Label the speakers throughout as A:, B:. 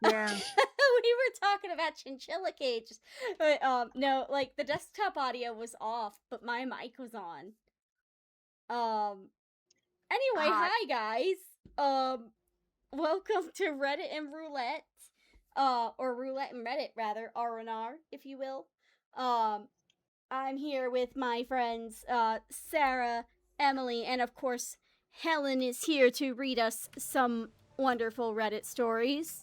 A: Yeah.
B: we were talking about chinchilla cages. But, no, like, the desktop audio was off, but my mic was on. Anyway,
A: Hot.
B: hi guys. Welcome to Reddit and Roulette. Or Roulette and Reddit, rather, R&R, if you will. I'm here with my friends, Sarah, Emily, and of course, Helen is here to read us some wonderful Reddit stories.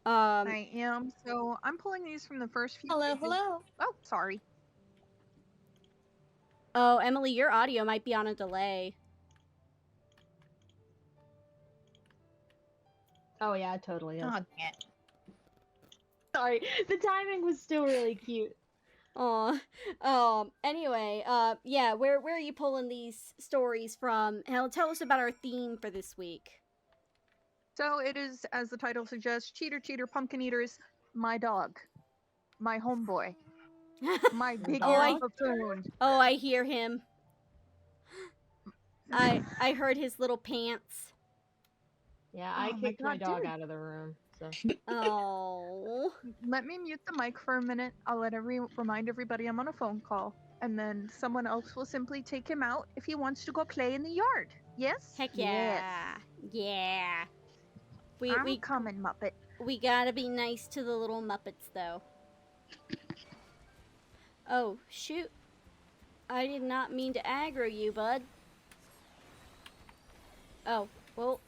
A: I am. So I'm pulling these from the first few pages.
C: Hello.
A: Oh, sorry.
B: Oh, Emily, your audio might be on a delay.
C: Oh yeah, it totally is.
A: Oh, dang it.
C: Sorry, the timing was still really cute.
B: Anyway, yeah, where are you pulling these stories from? Helen, tell us about our theme for this week.
A: So it is, as the title suggests, Cheater, Pumpkin Eaters, my dog, my homeboy, my big ear buffoon.
B: Oh, I hear him. I heard his little pants.
C: Yeah, I kicked my dog out of the room. So.
B: Oh.
A: Let me mute the mic for a minute. I'll remind everybody I'm on a phone call, and then someone else will simply take him out if he wants to go play in the yard. Yes?
B: Heck yeah.
A: Yes.
B: Yeah.
A: I'm coming, Muppet.
B: We gotta be nice to the little Muppets, though. Oh, shoot. I did not mean to aggro you, bud. Oh, well.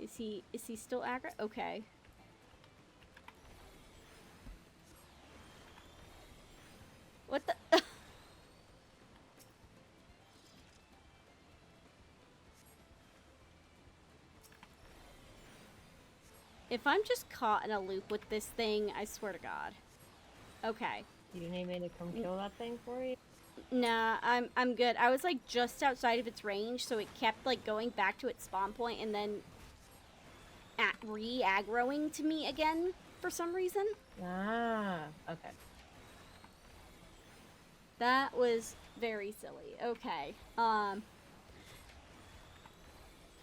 B: Is he still aggro? Okay. What the? If I'm just caught in a loop with this thing, I swear to God. Okay.
C: You need me to come kill that thing for you?
B: Nah, I'm good. I was like just outside of its range, so it kept like going back to its spawn point and then re-aggroing to me again for some reason.
C: Ah, okay.
B: That was very silly. Okay.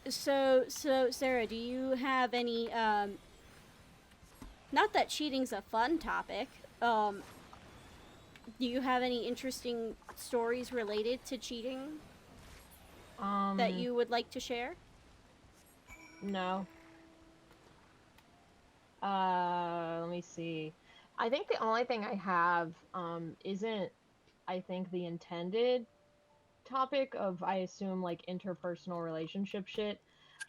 B: So Sarah, do you have any not that cheating's a fun topic, do you have any interesting stories related to cheating that you would like to share?
C: No. Let me see. I think the only thing I have isn't, I think, the intended topic of, I assume, like interpersonal relationship shit.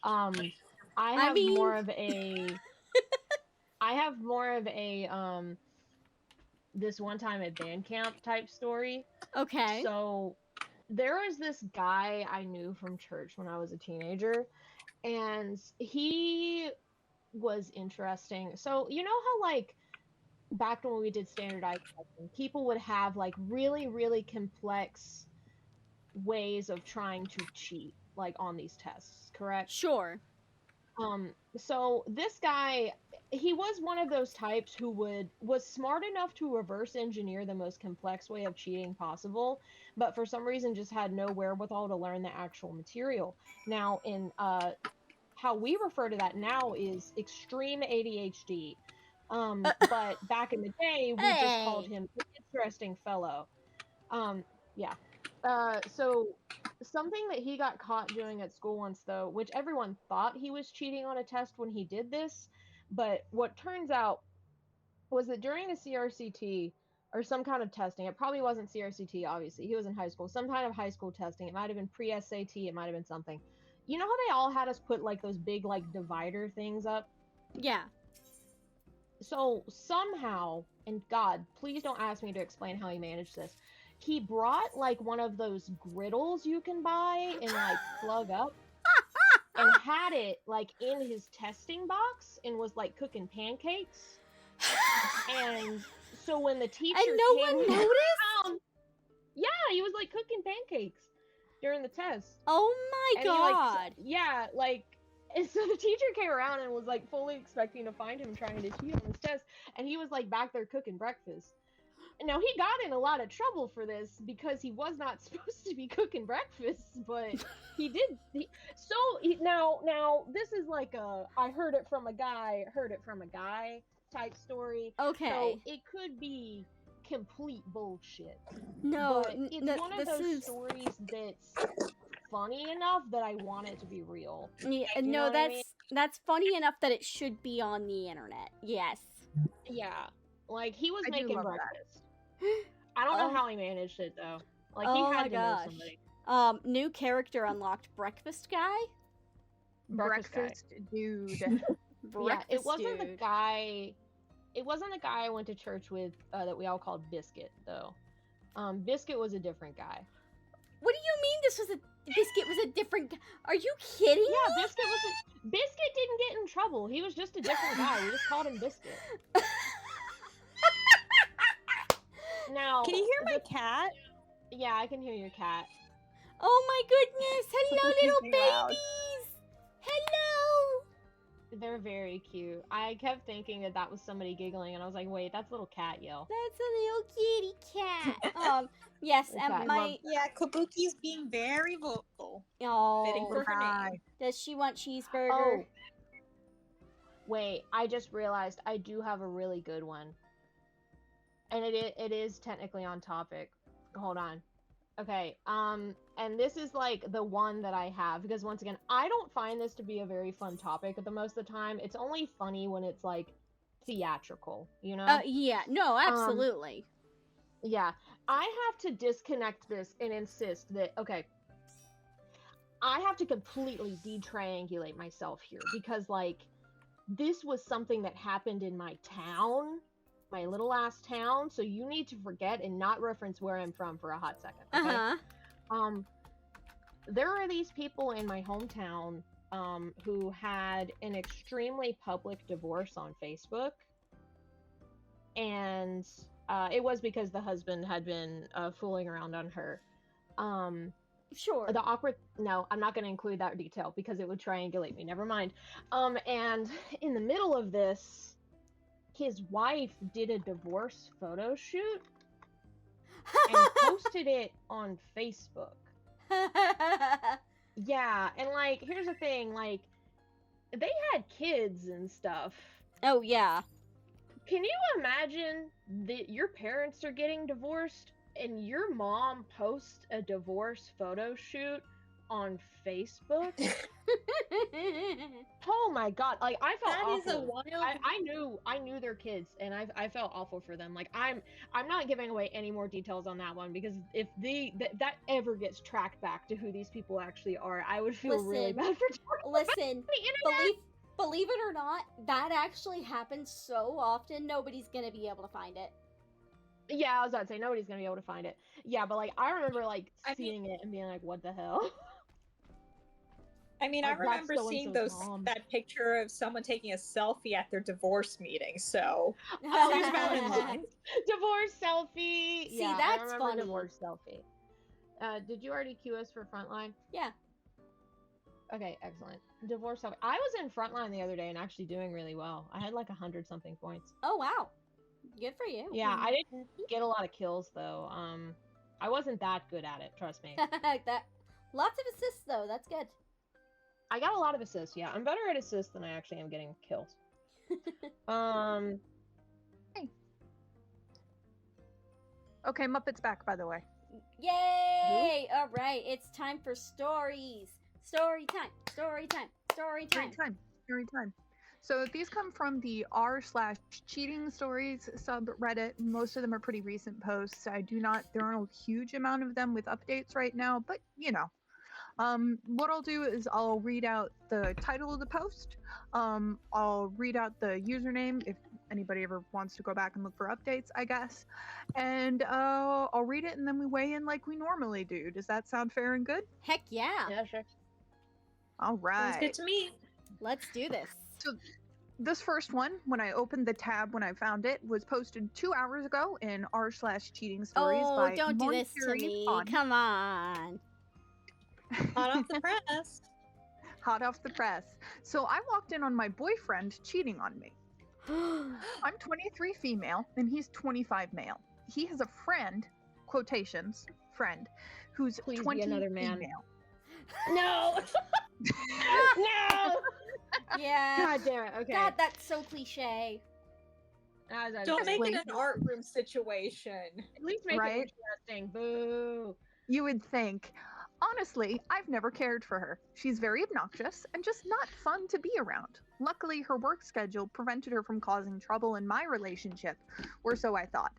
C: I have more of a this one time at band camp type story.
B: Okay.
C: So there was this guy I knew from church when I was a teenager, and he was interesting. So you know how like back when we did standardized testing, people would have like really, really complex ways of trying to cheat, like on these tests, correct?
B: Sure.
C: So this guy, he was one of those types who was smart enough to reverse engineer the most complex way of cheating possible, but for some reason just had no wherewithal to learn the actual material. Now, in how we refer to that now is extreme ADHD. But back in the day, we just called him an interesting fellow. Yeah. So something that he got caught doing at school once, though, which everyone thought he was cheating on a test when he did this, but what turns out was that during a CRCT or some kind of testing, it probably wasn't CRCT, obviously, he was in high school, some kind of high school testing, it might have been pre-SAT, it might have been something. You know how they all had us put like those big like divider things up?
B: Yeah.
C: So somehow, and God, please don't ask me to explain how he managed this. He brought like one of those griddles you can buy and like plug up and had it like in his testing box and was like cooking pancakes. And so when the teacher
B: and no one noticed?
C: Yeah, he was like cooking pancakes during the test.
B: Oh my God.
C: And so the teacher came around and was like fully expecting to find him trying to cheat on this test, and he was like back there cooking breakfast. Now he got in a lot of trouble for this because he was not supposed to be cooking breakfast, but he did. Now this is like a I heard it from a guy type story.
B: Okay.
C: So it could be complete bullshit.
B: No,
C: but it's one of those stories that's funny enough that I want it to be real.
B: Yeah,
C: You know
B: no,
C: what I mean?
B: that's funny enough that it should be on the internet. Yes.
C: Yeah, like he was
A: I do
C: making
A: love that.
C: breakfast. I don't know how he managed it though. Like he
B: Oh
C: had
B: my
C: to know
B: gosh.
C: somebody.
B: New character unlocked. Breakfast guy.
A: Breakfast dude.
C: Yeah,
B: Breakfast
C: it wasn't
B: dude.
C: the guy. It wasn't the guy I went to church with that we all called Biscuit though. Biscuit was a different guy.
B: What do you mean Biscuit was a different guy? Are you kidding
C: Yeah,
B: me?
C: Biscuit didn't get in trouble. He was just a different guy. We just called him Biscuit. Now,
D: Can you hear my cat?
C: Yeah, I can hear your cat.
B: Oh my goodness! Hello,
D: He's
B: little
D: being loud.
B: babies! Hello!
C: They're very cute. I kept thinking that was somebody giggling, and I was like, wait, that's a little cat yell.
B: That's a little kitty cat. Yes,
C: Okay.
B: and my
D: Yeah, Kabuki's being very vocal. Fitting
B: oh,
D: for her name.
B: does she want cheeseburger?
C: Oh, wait, I just realized I do have a really good one. And it is technically on topic. Hold on. Okay, and this is like the one that I have, because once again, I don't find this to be a very fun topic at the most of the time. It's only funny when it's like theatrical, you know?
B: Yeah, no, absolutely.
C: Yeah, I have to disconnect this and insist that, okay, I have to completely de-triangulate myself here, because, like, this was something that happened in my town, my little ass town, so you need to forget and not reference where I'm from for a hot second, okay? There are these people in my hometown, who had an extremely public divorce on Facebook, and it was because the husband had been fooling around on her.
B: Sure.
C: No, I'm not going to include that detail because it would triangulate me. Never mind. And in the middle of this, his wife did a divorce photo shoot and posted it on Facebook. Yeah, and like, here's the thing, like, they had kids and stuff.
B: Oh yeah.
C: Can you imagine that your parents are getting divorced and your mom posts a divorce photo shoot on Facebook? Oh my god! Like, I felt
D: That
C: awful.
D: is a wild.
C: I knew their kids, and I felt awful for them. Like, I'm not giving away any more details on that one, because if that ever gets tracked back to who these people actually are, I would feel really bad for
B: Listen, believe it or not, that actually happens so often, nobody's gonna be able to find it.
C: Yeah, I was about to say, nobody's gonna be able to find it. Yeah, but like, I remember like seeing it and being like, what the hell?
D: I mean,
C: Like,
D: I remember
C: that's
D: seeing
C: so-and-so's mom.
D: that picture of someone taking a selfie at their divorce meeting, so seems about in line.
C: Divorce selfie.
B: See,
C: Yeah,
B: that's
C: I remember
B: funny.
C: divorce selfie. Did you already queue us for Frontline?
B: Yeah.
C: Okay, excellent. Divorce selfie. I was in Frontline the other day and actually doing really well. I had like 100-something points.
B: Oh wow. Good for you.
C: Yeah, I didn't get a lot of kills though. I wasn't that good at it, trust me.
B: That lots of assists though, that's good.
C: I got a lot of assists, yeah. I'm better at assists than I actually am getting kills.
A: Hey. Okay, Muppet's back, by the way.
B: Yay! Alright, it's time for stories. Story time. Story time. Story time.
A: Story time. So these come from the r/cheating stories subreddit. Most of them are pretty recent posts. There aren't a huge amount of them with updates right now, but you know. What I'll do is I'll read out the title of the post. I'll read out the username if anybody ever wants to go back and look for updates, I guess. And I'll read it and then we weigh in like we normally do. Does that sound fair and good?
B: Heck yeah.
C: Yeah, sure.
A: All right.
D: Sounds good to me.
B: Let's do this.
A: So this first one, when I opened the tab when I found it, was posted 2 hours ago in r/cheating stories
B: Oh,
A: by
B: don't do this to
A: Monterey
B: me.
A: Fun.
B: Come on.
D: Hot off the press.
A: Hot off the press. So I walked in on my boyfriend cheating on me. I'm 23 female and he's 25 male. he has a friend, quotations, friend, who's
C: Please be
A: 20
C: another man.
A: female.
C: No. No.
B: Yeah.
C: God damn it. Okay.
B: God, that's so cliche.
C: As I was
D: Don't
C: saying,
D: make it an art room situation.
C: at least make
A: Right?
C: it interesting. Boo.
A: You would think. Honestly, I've never cared for her. She's very obnoxious and just not fun to be around. Luckily, her work schedule prevented her from causing trouble in my relationship, or so I thought.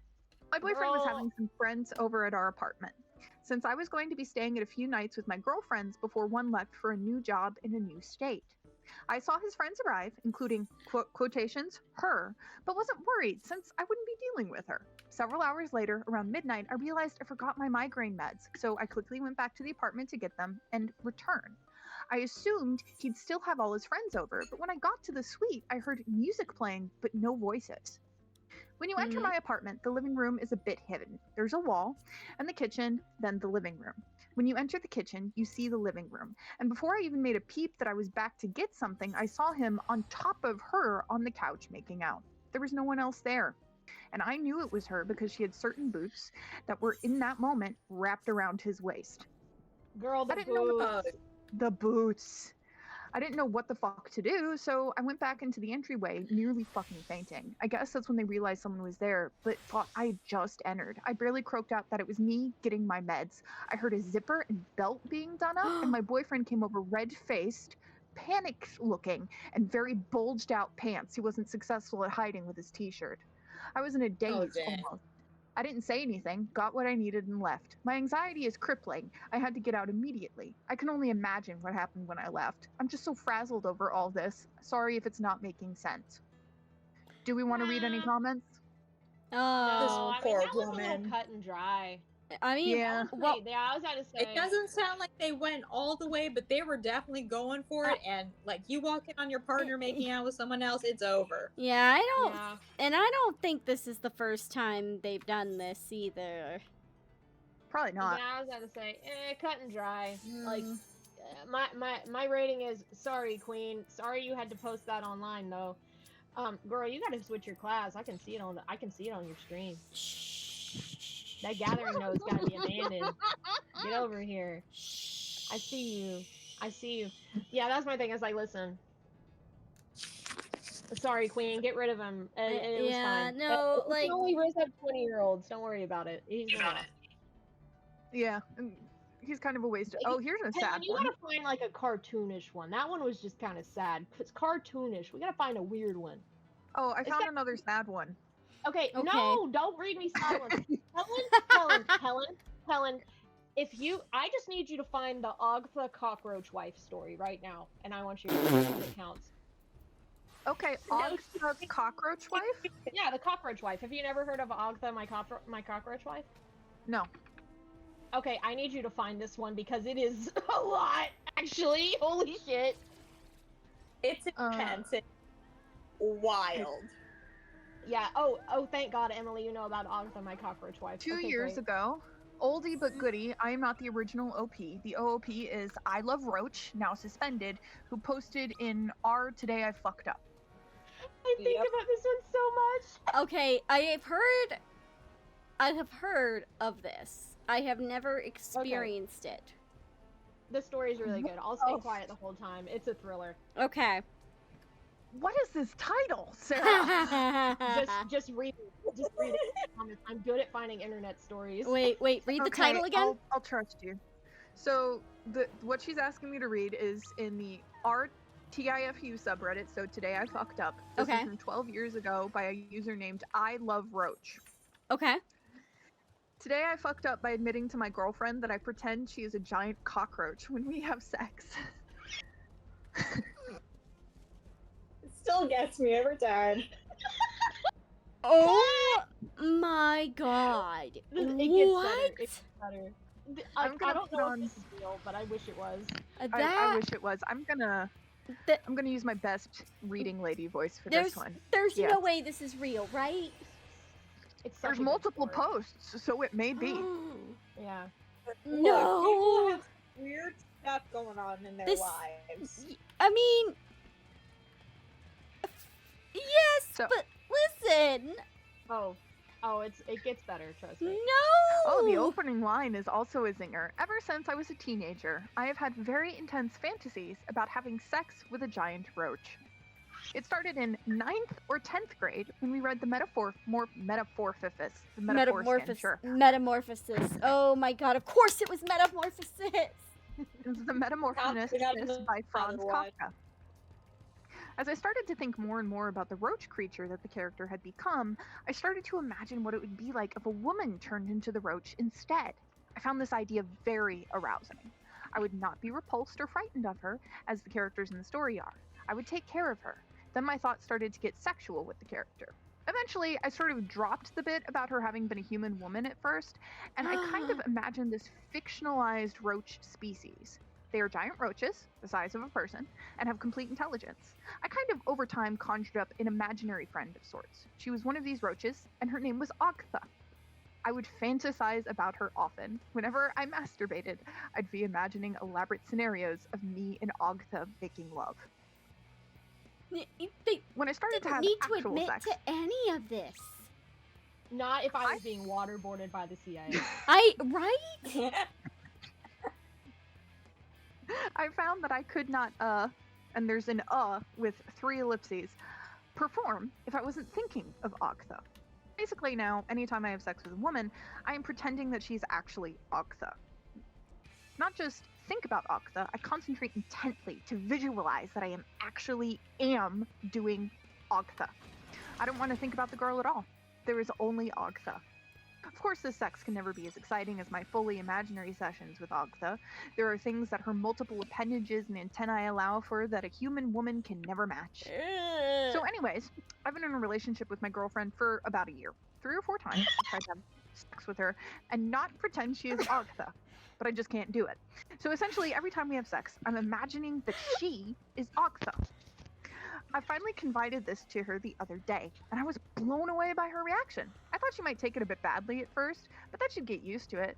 A: My boyfriend was
C: Girl.
A: having some friends over at our apartment. Since I was going to be staying at a few nights with my girlfriends before one left for a new job in a new state. I saw his friends arrive, including quotations, her, but wasn't worried since I wouldn't be dealing with her. Several hours later, around midnight, I realized I forgot my migraine meds, so I quickly went back to the apartment to get them and return. I assumed he'd still have all his friends over, but when I got to the suite, I heard music playing, but no voices. When you enter my apartment, the living room is a bit hidden. There's a wall, and the kitchen, then the living room. When you enter the kitchen, you see the living room. And before I even made a peep that I was back to get something, I saw him on top of her on the couch making out. There was no one else there. And I knew it was her because she had certain boots that were, in that moment, wrapped around his waist.
C: Girl, the
A: I didn't know what
C: boots.
A: The boots. I didn't know what the fuck to do, so I went back into the entryway, nearly fucking fainting. I guess that's when they realized someone was there, but thought I had just entered. I barely croaked out that it was me getting my meds. I heard a zipper and belt being done up, and my boyfriend came over red-faced, panicked-looking, and very bulged-out pants he wasn't successful at hiding with his t-shirt. I was in a daze
D: dang.
A: almost. I didn't say anything, got what I needed, and left. My anxiety is crippling. I had to get out immediately. I can only imagine what happened when I left. I'm just so frazzled over all this. Sorry if it's not making sense. Do we want to read any comments?
C: No,
B: Oh,
C: I mean,
D: poor
C: that was a little
D: woman.
C: cut and dry.
B: I mean,
A: Yeah.
B: well,
C: Yeah, I was about to say.
D: It doesn't sound like they went all the way, but they were definitely going for it. And like you walk in on your partner making out with someone else, it's over.
B: yeah, I don't,
C: Yeah.
B: and I don't think this is the first time they've done this either.
A: Probably not.
C: Yeah, I was about to say, cut and dry. Like,
B: Mm.
C: my rating is sorry, Queen. Sorry you had to post that online though. Girl, you gotta switch your class. I can see it on your stream.
B: Shh.
C: That gathering note's gotta be abandoned. Get over here. I see you. Yeah, that's my thing. It's like, listen. Sorry, Queen. Get rid of him. It was
B: Yeah,
C: fine.
B: no,
C: It's
B: like-
C: only raise up 20-year-olds. Don't worry about it. He's not.
A: Yeah, and he's kind of a waste. Oh, here's a sad
C: You
A: one.
C: gotta find like a cartoonish one. That one was just kind of sad. It's cartoonish. We gotta find a weird one.
A: Oh, I
C: It's
A: found
C: got-
A: another sad one.
C: Okay,
B: Okay.
C: no, don't read me sad ones. Helen, I just need you to find the Ogtha cockroach wife story right now, and I want you to see if it counts.
A: Okay, Ogtha's cockroach wife?
C: Yeah, the cockroach wife. Have you never heard of Ogtha, my cockroach wife?
A: No.
C: Okay, I need you to find this one because it is a lot, actually. Holy shit.
D: It's intense. It's wild.
C: Yeah. Oh, thank God, Emily, you know about Ogtha, my cockroach wife.
A: 2
C: Okay,
A: years
C: great.
A: ago, oldie but goodie, I am not the original OP. The OOP is I Love Roach, now suspended, who posted in our Today I Fucked Up.
C: I think
D: Yep.
C: about this one so much.
B: Okay, I have heard of this. I have never experienced it.
C: The story's really good. I'll stay quiet the whole time. It's a thriller.
B: Okay.
A: What is this title, Sarah?
C: Just read it. Just read it. I'm good at finding internet stories.
B: Wait, read the
A: Okay,
B: title again?
A: I'll trust you. So what she's asking me to read is in the RTIFU subreddit. So Today I Fucked Up. This
B: Okay.
A: is from 12 years ago by a user named I Love Roach.
B: Okay.
A: Today I fucked up by admitting to my girlfriend that I pretend she is a giant cockroach when we have sex.
D: It still gets me every time.
B: Oh my god.
C: It gets
B: What?
C: better. It gets better.
A: I'm gonna
C: I don't
A: put
C: know
A: on-
C: if this is real, but I wish it was.
A: I wish it was. I'm gonna use my best reading lady voice for
B: There's
A: this one.
B: there's
A: Yes.
B: no way this is real, right?
C: It's such
A: There's
C: a good
A: multiple
C: story.
A: posts, so it may be.
C: Yeah.
D: Look,
B: No.
D: people have weird stuff going on in their
B: This-
D: lives.
B: I mean, yes,
A: So-
B: but listen.
C: Oh. Oh, it gets better, trust me.
B: No!
A: Oh, the opening line is also a zinger. Ever since I was a teenager, I have had very intense fantasies about having sex with a giant roach. It started in 9th or 10th grade when we read the
B: Metamorphosis. Oh my god, of course it was Metamorphosis!
A: The Metamorphosis by Franz Kafka. As I started to think more and more about the roach creature that the character had become, I started to imagine what it would be like if a woman turned into the roach instead. I found this idea very arousing. I would not be repulsed or frightened of her, as the characters in the story are. I would take care of her. Then my thoughts started to get sexual with the character. Eventually, I sort of dropped the bit about her having been a human woman at first, and I kind of imagined this fictionalized roach species. They are giant roaches, the size of a person, and have complete intelligence. I kind of, over time, conjured up an imaginary friend of sorts. She was one of these roaches, and her name was Ogtha. I would fantasize about her often. Whenever I masturbated, I'd be imagining elaborate scenarios of me and Ogtha making love. When I started to have
B: need to
A: actual
B: admit
A: sex,
B: to any of this.
C: Not if I was being waterboarded by the CIA.
B: Right?
A: I found that I could not, and there's an with 3 ellipses, perform if I wasn't thinking of Ogtha. Basically now, anytime I have sex with a woman, I am pretending that she's actually Ogtha. Not just think about Ogtha, I concentrate intently to visualize that I actually am doing Ogtha. I don't want to think about the girl at all. There is only Ogtha. Of course, this sex can never be as exciting as my fully imaginary sessions with Ogtha. There are things that her multiple appendages and antennae allow for that a human woman can never match. So anyways, I've been in a relationship with my girlfriend for about a year. 3 or 4 times I tried to have sex with her and not pretend she is Ogtha, but I just can't do it. So essentially, every time we have sex, I'm imagining that she is Ogtha. I finally confided this to her the other day, and I was blown away by her reaction. I thought she might take it a bit badly at first, but that she'd get used to it.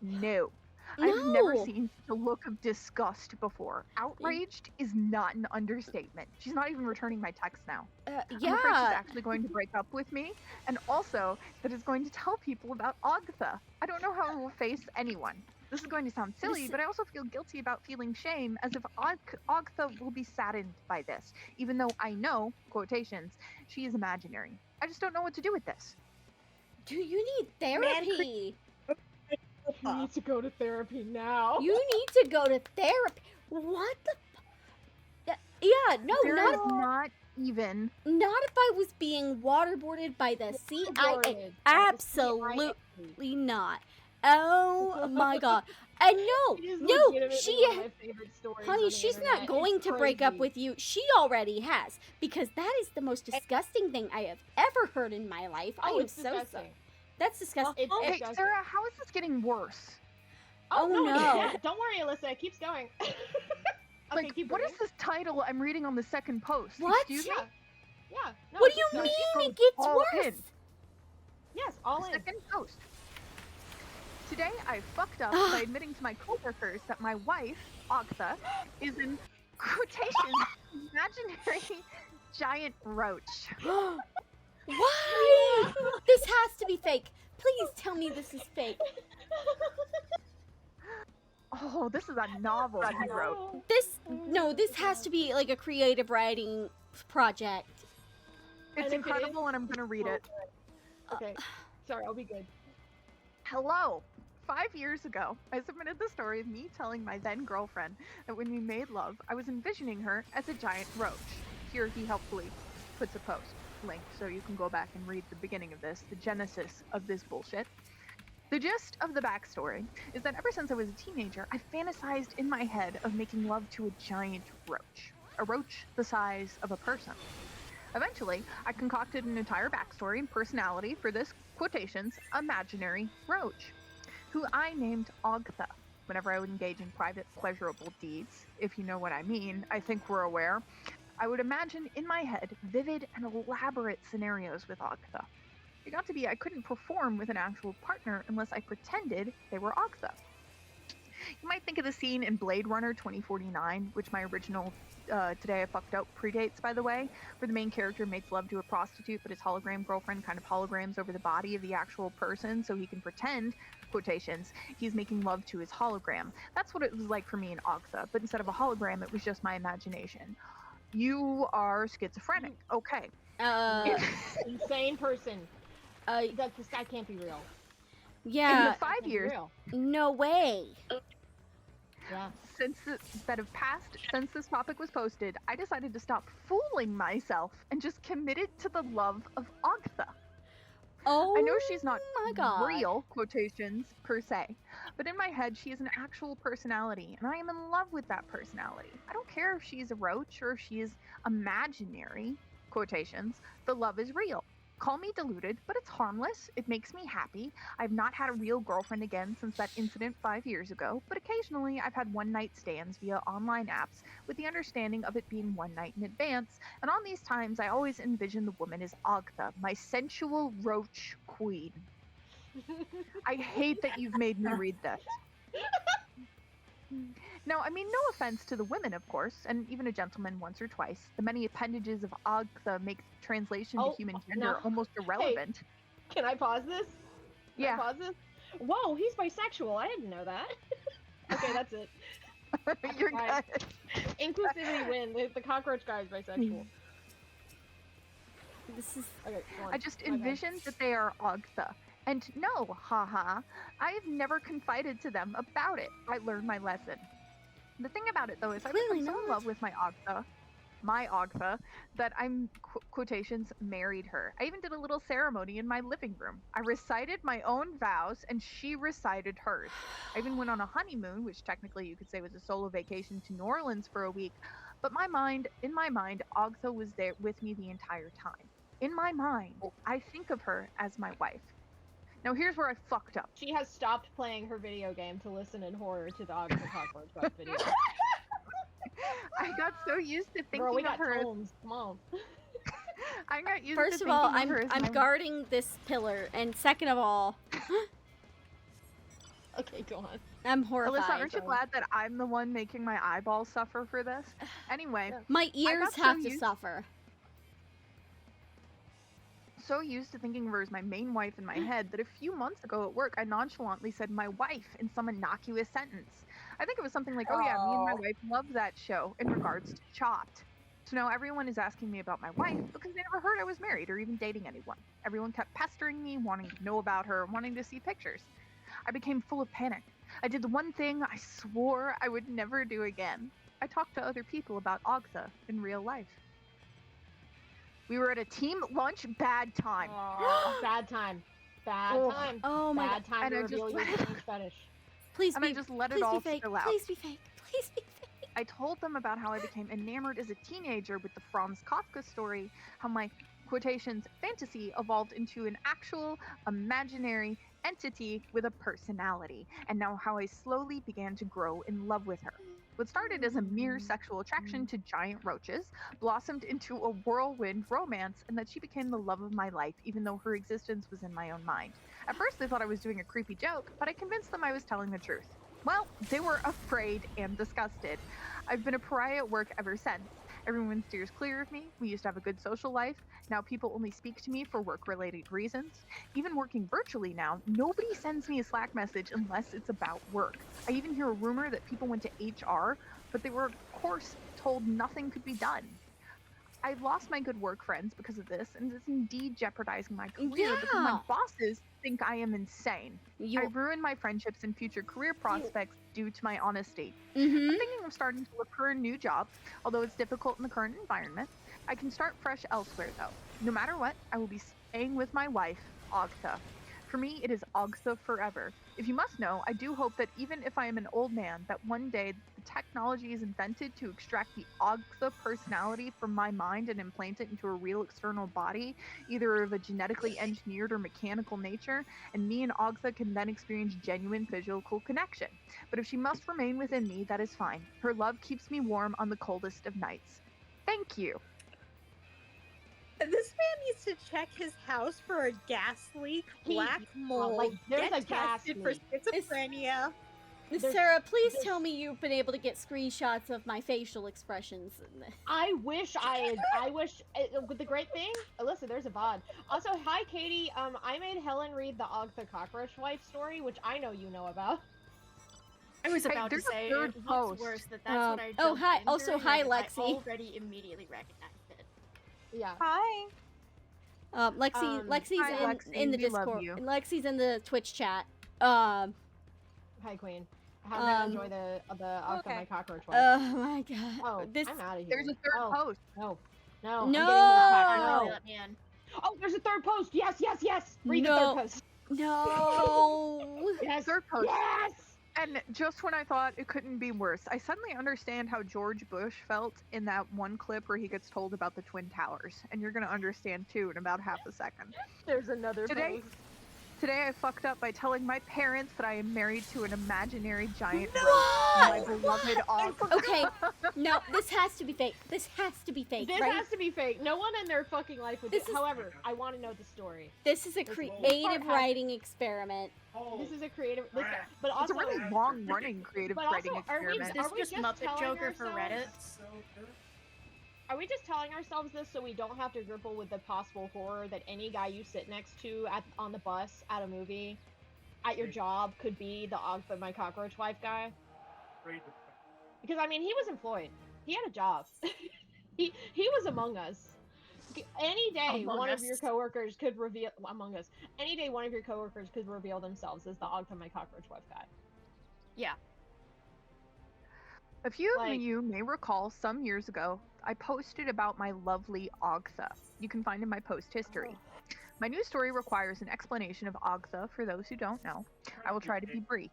A: No. I've never seen the look of disgust before. Outraged is not an understatement. She's not even returning my text now. I'm afraid she's actually going to break up with me, and also that it's going to tell people about Ogtha. I don't know how it will face anyone. This is going to sound silly, but I also feel guilty about feeling shame, as if Ogtha will be saddened by this, even though I know, quotations, she is imaginary. I just don't know what to do with this.
B: Do you need therapy?
C: You need to go to therapy now.
B: You need to go to therapy. What the? Yeah, no,
A: not even.
B: Not if I was being waterboarded by the CIA. Absolutely not. Oh my god. And no, honey, she's not going to break up with you. She already has, because that is the most disgusting thing I have ever heard in my life. I am so sorry. That's disgusting.
A: Hey, Sarah, how is this getting worse?
B: Oh no.
C: Yeah, don't worry, Alyssa. It keeps going.
A: Okay, what is this title I'm reading on the second post?
B: What?
A: Excuse me?
C: Yeah. No,
B: what do you mean it gets worse?
C: Yes, all in.
A: Second post. Today I fucked up by admitting to my coworkers that my wife, Ogtha, is in quotations imaginary giant roach.
B: Why? This has to be fake. Please tell me this is fake.
A: Oh, this is a novel he wrote.
B: This has to be like a creative writing project.
A: It's incredible, and I'm gonna read it.
C: Okay. Sorry, I'll be good.
A: Hello. 5 years ago, I submitted the story of me telling my then girlfriend that when we made love, I was envisioning her as a giant roach. Here he helpfully puts a post link so you can go back and read the beginning of this, the genesis of this bullshit. The gist of the backstory is that ever since I was a teenager, I fantasized in my head of making love to a giant roach. A roach the size of a person. Eventually, I concocted an entire backstory and personality for this, quotations, imaginary roach, who I named Ogtha. Whenever I would engage in private, pleasurable deeds, if you know what I mean, I think we're aware, I would imagine in my head vivid and elaborate scenarios with Ogtha. It got to be I couldn't perform with an actual partner unless I pretended they were Ogtha. You might think of the scene in Blade Runner 2049, which my original Today I Fucked Up predates, by the way, where the main character makes love to a prostitute, but his hologram girlfriend kind of holograms over the body of the actual person so he can pretend, quotations, he's making love to his hologram. That's what it was like for me in Ogtha, but instead of a hologram, it was just my imagination. You are schizophrenic. Okay.
C: Insane person. This guy can't be real.
B: Yeah.
A: In the
C: That
A: 5
C: can't be
A: years
C: real.
B: No way.
C: Yeah.
A: that have passed since this topic was posted, I decided to stop fooling myself and just committed to the love of Ogtha.
B: Oh,
A: I know she's not
B: my God.
A: real, quotations, per se, but in my head, she is an actual personality, and I am in love with that personality. I don't care if she's a roach or if she is imaginary, quotations, the love is real. Call me deluded, but it's harmless. It makes me happy. I've not had a real girlfriend again since that incident 5 years ago, but occasionally I've had one-night stands via online apps with the understanding of it being one night in advance, and on these times I always envision the woman as Ogtha, my sensual roach queen. I hate that you've made me read this. No, I mean, no offense to the women, of course, and even a gentleman once or twice. The many appendages of Ogtha make translation to human gender
C: no.
A: almost irrelevant.
C: Can I pause this? Can I
A: Yeah.
C: pause this? Whoa, he's bisexual. I didn't know that. Okay, that's it.
A: You're
C: Right.
A: good.
C: Inclusivity win. The cockroach guy is bisexual.
B: This is.
C: Okay, go on.
A: I just
C: My bad.
A: envisioned that they are Ogtha. And no, haha, I have never confided to them about it. I learned my lesson. The thing about it, though, is I've
B: Clearly
A: become so in
B: not.
A: love with my Ogtha, that I'm, quotations, married her. I even did a little ceremony in my living room. I recited my own vows, and she recited hers. I even went on a honeymoon, which technically you could say was a solo vacation to New Orleans for a week. But in my mind, Ogtha was there with me the entire time. In my mind, I think of her as my wife. Now here's where I fucked up.
C: She has stopped playing her video game to listen in horror to the Ogden Cockroach Guy video.
A: I got so used to thinking
C: Girl, we
A: of
C: got
A: her.
C: tones. Come on.
A: I got used
B: First
A: to
B: of all,
A: thinking of her as
B: I'm
A: my
B: guarding this pillar, and second of all,
C: Okay, go on.
B: I'm horrified.
A: Alyssa, aren't you glad that I'm the one making my eyeballs suffer for this? Anyway,
C: Yeah.
B: My ears
A: got so
B: have to
A: used-
B: suffer.
A: so used to thinking of her as my main wife in my head that a few months ago at work I nonchalantly said my wife in some innocuous sentence. I think it was something like, oh yeah, me and my wife love that show, in regards to Chopped. So now everyone is asking me about my wife because they never heard I was married or even dating anyone. Everyone kept pestering me, wanting to know about her, wanting to see pictures. I became full of panic. I did the one thing I swore I would never do again. I talked to other people about Ogtha in real life. We were at a team lunch, bad time.
C: Bad time. Bad
A: Oh.
C: time.
B: Oh my
C: Bad time
A: And
C: to
A: I just
C: reveal your
A: let-
C: strange fetish.
B: Please
A: And
B: be.
A: I just let it
B: please
A: all
B: be fake.
A: spill out.
B: Please be fake. Please be fake.
A: I told them about how I became enamored as a teenager with the Franz Kafka story, how my quotations fantasy evolved into an actual imaginary entity with a personality, and now how I slowly began to grow in love with her. What started as a mere sexual attraction to giant roaches blossomed into a whirlwind romance, and that she became the love of my life, even though her existence was in my own mind. At first, they thought I was doing a creepy joke, but I convinced them I was telling the truth. Well, they were afraid and disgusted. I've been a pariah at work ever since. Everyone steers clear of me. We used to have a good social life. Now people only speak to me for work-related reasons. Even working virtually now, nobody sends me a Slack message unless it's about work. I even hear a rumor that people went to HR, but they were, of course, told nothing could be done. I've lost my good work friends because of this, and it's indeed jeopardizing my career because my
B: Yeah.
A: bosses think I am insane.
B: You.
A: I ruined my friendships and future career prospects due to my honesty.
B: Mm-hmm.
A: I'm thinking of starting to look for a new job, although it's difficult in the current environment. I can start fresh elsewhere, though. No matter what, I will be staying with my wife, Ogtha. For me, it is Ogtha forever. If you must know, I do hope that even if I am an old man, that one day the technology is invented to extract the Ogtha personality from my mind and implant it into a real external body, either of a genetically engineered or mechanical nature, and me and Ogtha can then experience genuine physical connection. But if she must remain within me, that is fine. Her love keeps me warm on the coldest of nights. Thank you.
D: This man needs to check his house for a gas leak,
C: He-
D: black mold,
C: like, there's
D: get
C: a gas
D: tested for
C: leak.
D: schizophrenia.
B: Sarah, please tell me you've been able to get screenshots of my facial expressions.
C: I wish. But the great thing, listen, there's a VOD. Also, hi Katie. I made Helen read the Og the Cockroach Wife story, which I know you know about.
E: I was about to
A: there's a
E: say,
A: third
E: what's
A: post.
E: worse, that's what I
B: Oh,
E: jumped
B: hi.
E: into,
B: Also, hi,
E: and I
B: Lexi.
E: already immediately recognized it.
C: Yeah.
A: Hi.
B: Lexi's
A: Hi,
B: in
A: Lexi,
B: the
A: we love
B: Discord.
A: you.
B: Lexi's in the Twitch chat.
C: Hi Queen. How did I enjoy the Og the My Cockroach Wife?
B: Oh my god.
C: Oh,
B: This
C: I'm out of here.
A: There's a third post.
C: No. No.
B: No!
C: I'm getting more packed.
E: Finally
C: No.
E: let me in.
C: Oh, there's a third post. Yes. Read
B: No.
C: the third post.
B: No.
C: Yes.
A: Third post.
C: Yes.
A: And just when I thought it couldn't be worse, I suddenly understand how George Bush felt in that one clip where he gets told about the Twin Towers. And you're going to understand too in about half a second.
C: There's another
A: Today I fucked up by telling my parents that I am married to an imaginary giant my beloved Og.
B: Okay. No, this has to be fake. This has to be fake,
C: This
B: right?
C: has to be fake. No one in their fucking life would do
B: This is-
C: However, I want to know the story.
B: This is a
C: This
B: creative
C: part has-
B: writing experiment.
C: This is a creative. But
A: It's
C: also,
A: a really long-running creative
C: But also,
A: writing
C: are we-
A: experiment.
E: This
C: Are we
E: just
C: just
E: Muppet
C: telling
E: Joker for Reddit?
C: are we just telling ourselves this so we don't have to grapple with the possible horror that any guy you sit next to on the bus at a movie, at your job, could be the Og the My Cockroach Wife guy? Because I mean, he was employed. He had a job. he was among us. Any day,
E: Among
C: one
E: Us.
C: of your coworkers could reveal Among Us. Any day, one of your coworkers could reveal themselves as the Og the My Cockroach Wife guy.
E: Yeah.
A: A few
C: Like-
A: of you may recall some years ago, I posted about my lovely Ogtha. You can find in my post history. My new story requires an explanation of Ogtha for those who don't know. I will try to be brief.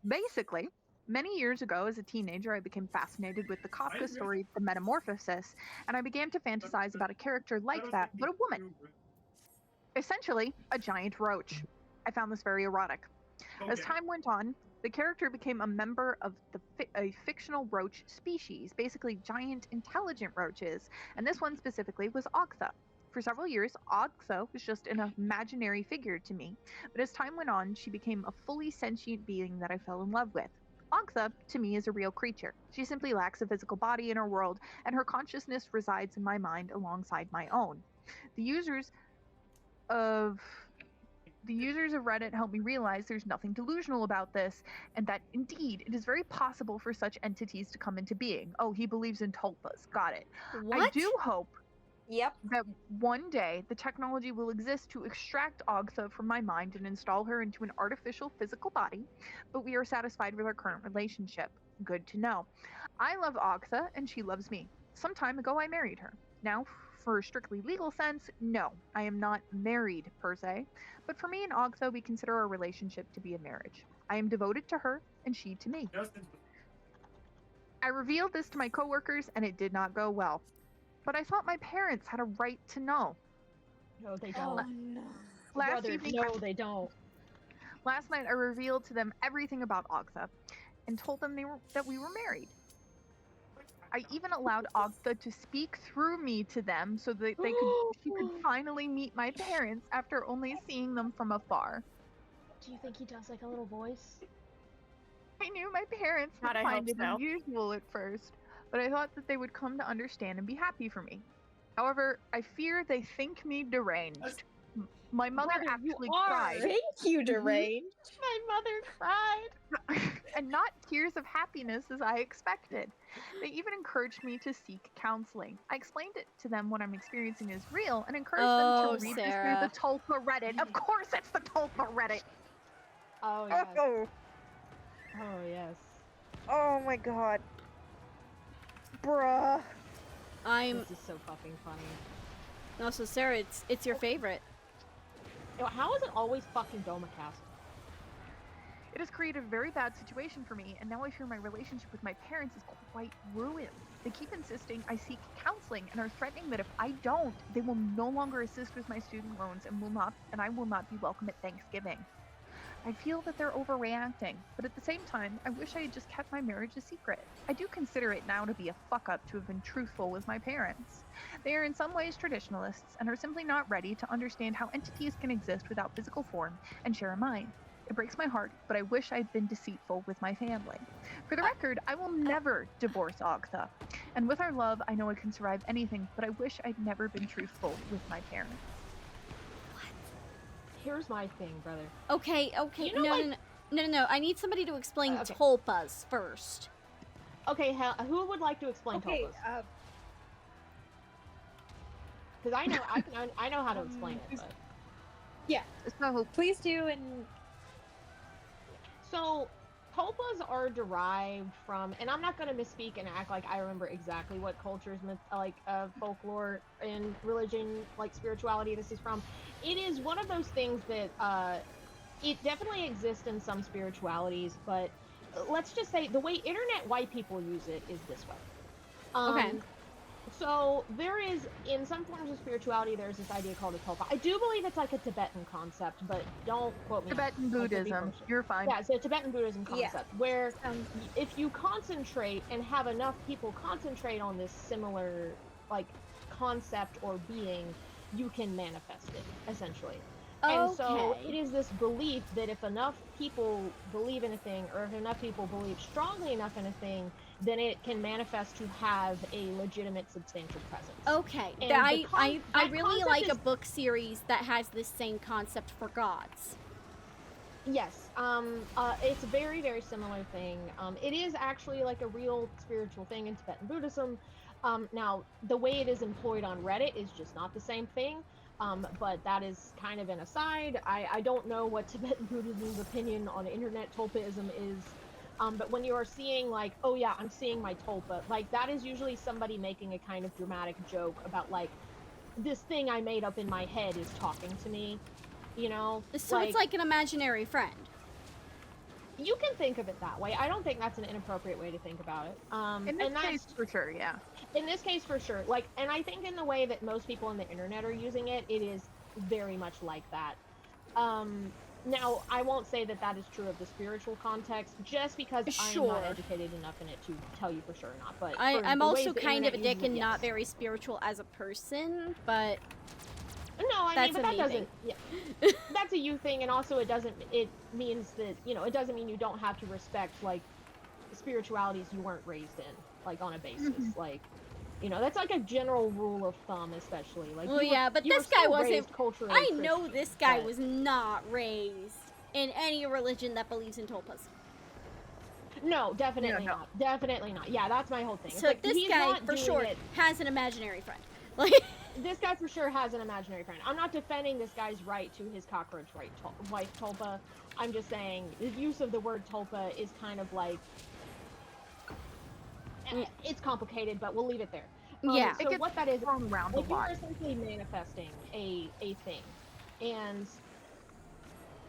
A: Basically, many years ago as a teenager, I became fascinated with the Kafka story, The Metamorphosis, and I began to fantasize about a character like that, but a woman. Essentially, a giant roach. I found this very erotic. As time went on, the character became a member of a fictional roach species, basically giant intelligent roaches, and this one specifically was Ogtha. For several years, Ogtha was just an imaginary figure to me, but as time went on, she became a fully sentient being that I fell in love with. Ogtha, to me, is a real creature. She simply lacks a physical body in her world, and her consciousness resides in my mind alongside my own. The users of Reddit helped me realize there's nothing delusional about this, and that indeed it is very possible for such entities to come into being. Oh, he believes in tulpas. Got it.
B: What?
A: I do hope
F: Yep.
A: that one day the technology will exist to extract Ogtha from my mind and install her into an artificial physical body, but we are satisfied with our current relationship. Good to know. I love Ogtha and she loves me. Some time ago I married her. Now, for a strictly legal sense, no, I am not married per se, but for me and Ogtha we consider our relationship to be a marriage. I am devoted to her and she to me. I revealed this to my coworkers and it did not go well. But I thought my parents had a right to know.
C: No, they
F: Oh
C: don't.
F: no.
A: Last
C: Brother,
A: evening,
C: no, they don't.
A: Last night I revealed to them everything about Ogtha and told them that we were married. I even allowed Ogtha to speak through me to them so that she could finally meet my parents after only seeing them from afar.
C: Do you think he does like a little voice?
A: I knew my parents would
E: God, I
A: find
E: hope
A: it
E: so.
A: unusual at first, but I thought that they would come to understand and be happy for me. However, I fear they think me deranged. My mother
C: Brother, you
A: actually
C: are.
A: cried.
F: Thank you, deranged.
C: My mother cried.
A: And not tears of happiness as I expected. They even encouraged me to seek counseling. I explained it to them what I'm experiencing is real and encouraged them to read this
B: Sarah.
A: through the Tulpa Reddit. Of course it's the Tulpa Reddit!
C: Oh yes.
F: Oh,
C: Oh yes.
F: oh my god. Bruh.
B: I'm
C: This is so fucking funny.
B: also Sarah. It's your favorite.
C: Yo, how is it always fucking Domacast?
A: It has created a very bad situation for me, and now I fear my relationship with my parents is quite ruined. They keep insisting I seek counseling and are threatening that if I don't, they will no longer assist with my student loans and I will not be welcome at Thanksgiving. I feel that they're overreacting, but at the same time, I wish I had just kept my marriage a secret. I do consider it now to be a fuck-up to have been truthful with my parents. They are in some ways traditionalists and are simply not ready to understand how entities can exist without physical form and share a mind. It breaks my heart, but I wish I'd been deceitful with my family. For the record, I will never divorce Agtha. And with our love, I know I can survive anything, but I wish I'd never been truthful with my parents.
C: Here's my thing, brother.
B: Okay.
C: You know,
B: No,
C: like-
B: no. I need somebody to explain
C: Okay.
B: tulpas first.
C: Okay, who would like to explain
F: Okay,
C: tulpas? Because I know how to explain it. But.
A: So,
F: please do, and
C: So, tulpas are derived from, and I'm not going to misspeak and act like I remember exactly what cultures, folklore, and religion, like spirituality, this is from. It is one of those things that it definitely exists in some spiritualities, but let's just say the way internet white people use it is this way.
B: Okay.
C: So there is, in some forms of spirituality, there's this idea called a tulpa. I do believe it's like a Tibetan concept, but don't quote me.
A: Tibetan
C: I could be
A: Buddhism,
C: bullshit.
A: you're fine.
C: Yeah, it's a Tibetan Buddhism
F: Yeah.
C: concept where if you concentrate and have enough people concentrate on this similar like concept or being, you can manifest it essentially. And so it is this belief that if enough people believe in a thing, or if enough people believe strongly enough in a thing, then it can manifest to have a legitimate, substantial presence.
B: Okay.
C: And
B: I
C: that
B: really
C: concept
B: like a
C: is-
B: book series that has this same concept for gods.
C: Yes, it's a very, very similar thing. It is actually like a real spiritual thing in Tibetan Buddhism. Now, the way it is employed on Reddit is just not the same thing. But that is kind of an aside. I don't know what Tibetan Buddhism's opinion on internet tulpaism is. But when you are seeing like, oh yeah, I'm seeing my tulpa, like that is usually somebody making a kind of dramatic joke about like, this thing I made up in my head is talking to me, you know?
B: So it's like an imaginary friend.
C: You can think of it that way. I don't think that's an inappropriate way to think about it.
A: In this
C: and that's,
A: case, for sure, yeah.
C: in this case, for sure. Like, and I think in the way that most people on the internet are using it, it is very much like that. Now, I won't say that that is true of the spiritual context, just because I'm
B: Sure.
C: not educated enough in it to tell you for sure or not. But for
B: I'm
C: the
B: also
C: ways the
B: kind of a
C: internet
B: dick
C: uses it,
B: and not
C: yes.
B: very spiritual as a person, but
C: No, I
B: That's
C: mean, but that
B: amazing.
C: doesn't. Yeah, that's a you thing, and also it doesn't. It means that it doesn't mean you don't have to respect like spiritualities you weren't raised in, like on a basis. Like, that's like a general rule of thumb, especially. Like,
B: well,
C: you were-
B: yeah, but
C: you were
B: this guy
C: still
B: wasn't.
C: raised culturally
B: I know
C: Christian,
B: this guy
C: but-
B: was not raised in any religion that believes in tulpas.
C: No, definitely
A: no.
C: not. Definitely not. Yeah, that's my whole thing. It's
B: So
C: like,
B: this
C: he's
B: guy,
C: not
B: for
C: doing
B: sure,
C: it-
B: has an imaginary friend. Like,
C: This guy for sure has an imaginary friend. I'm not defending this guy's right to his cockroach wife tulpa. I'm just saying the use of the word tulpa is kind of like it's complicated, but we'll leave it there.
B: Yeah.
A: It
C: So
A: gets
C: what that is,
A: thrown around a
C: like, you are
A: lot.
C: essentially manifesting a thing, and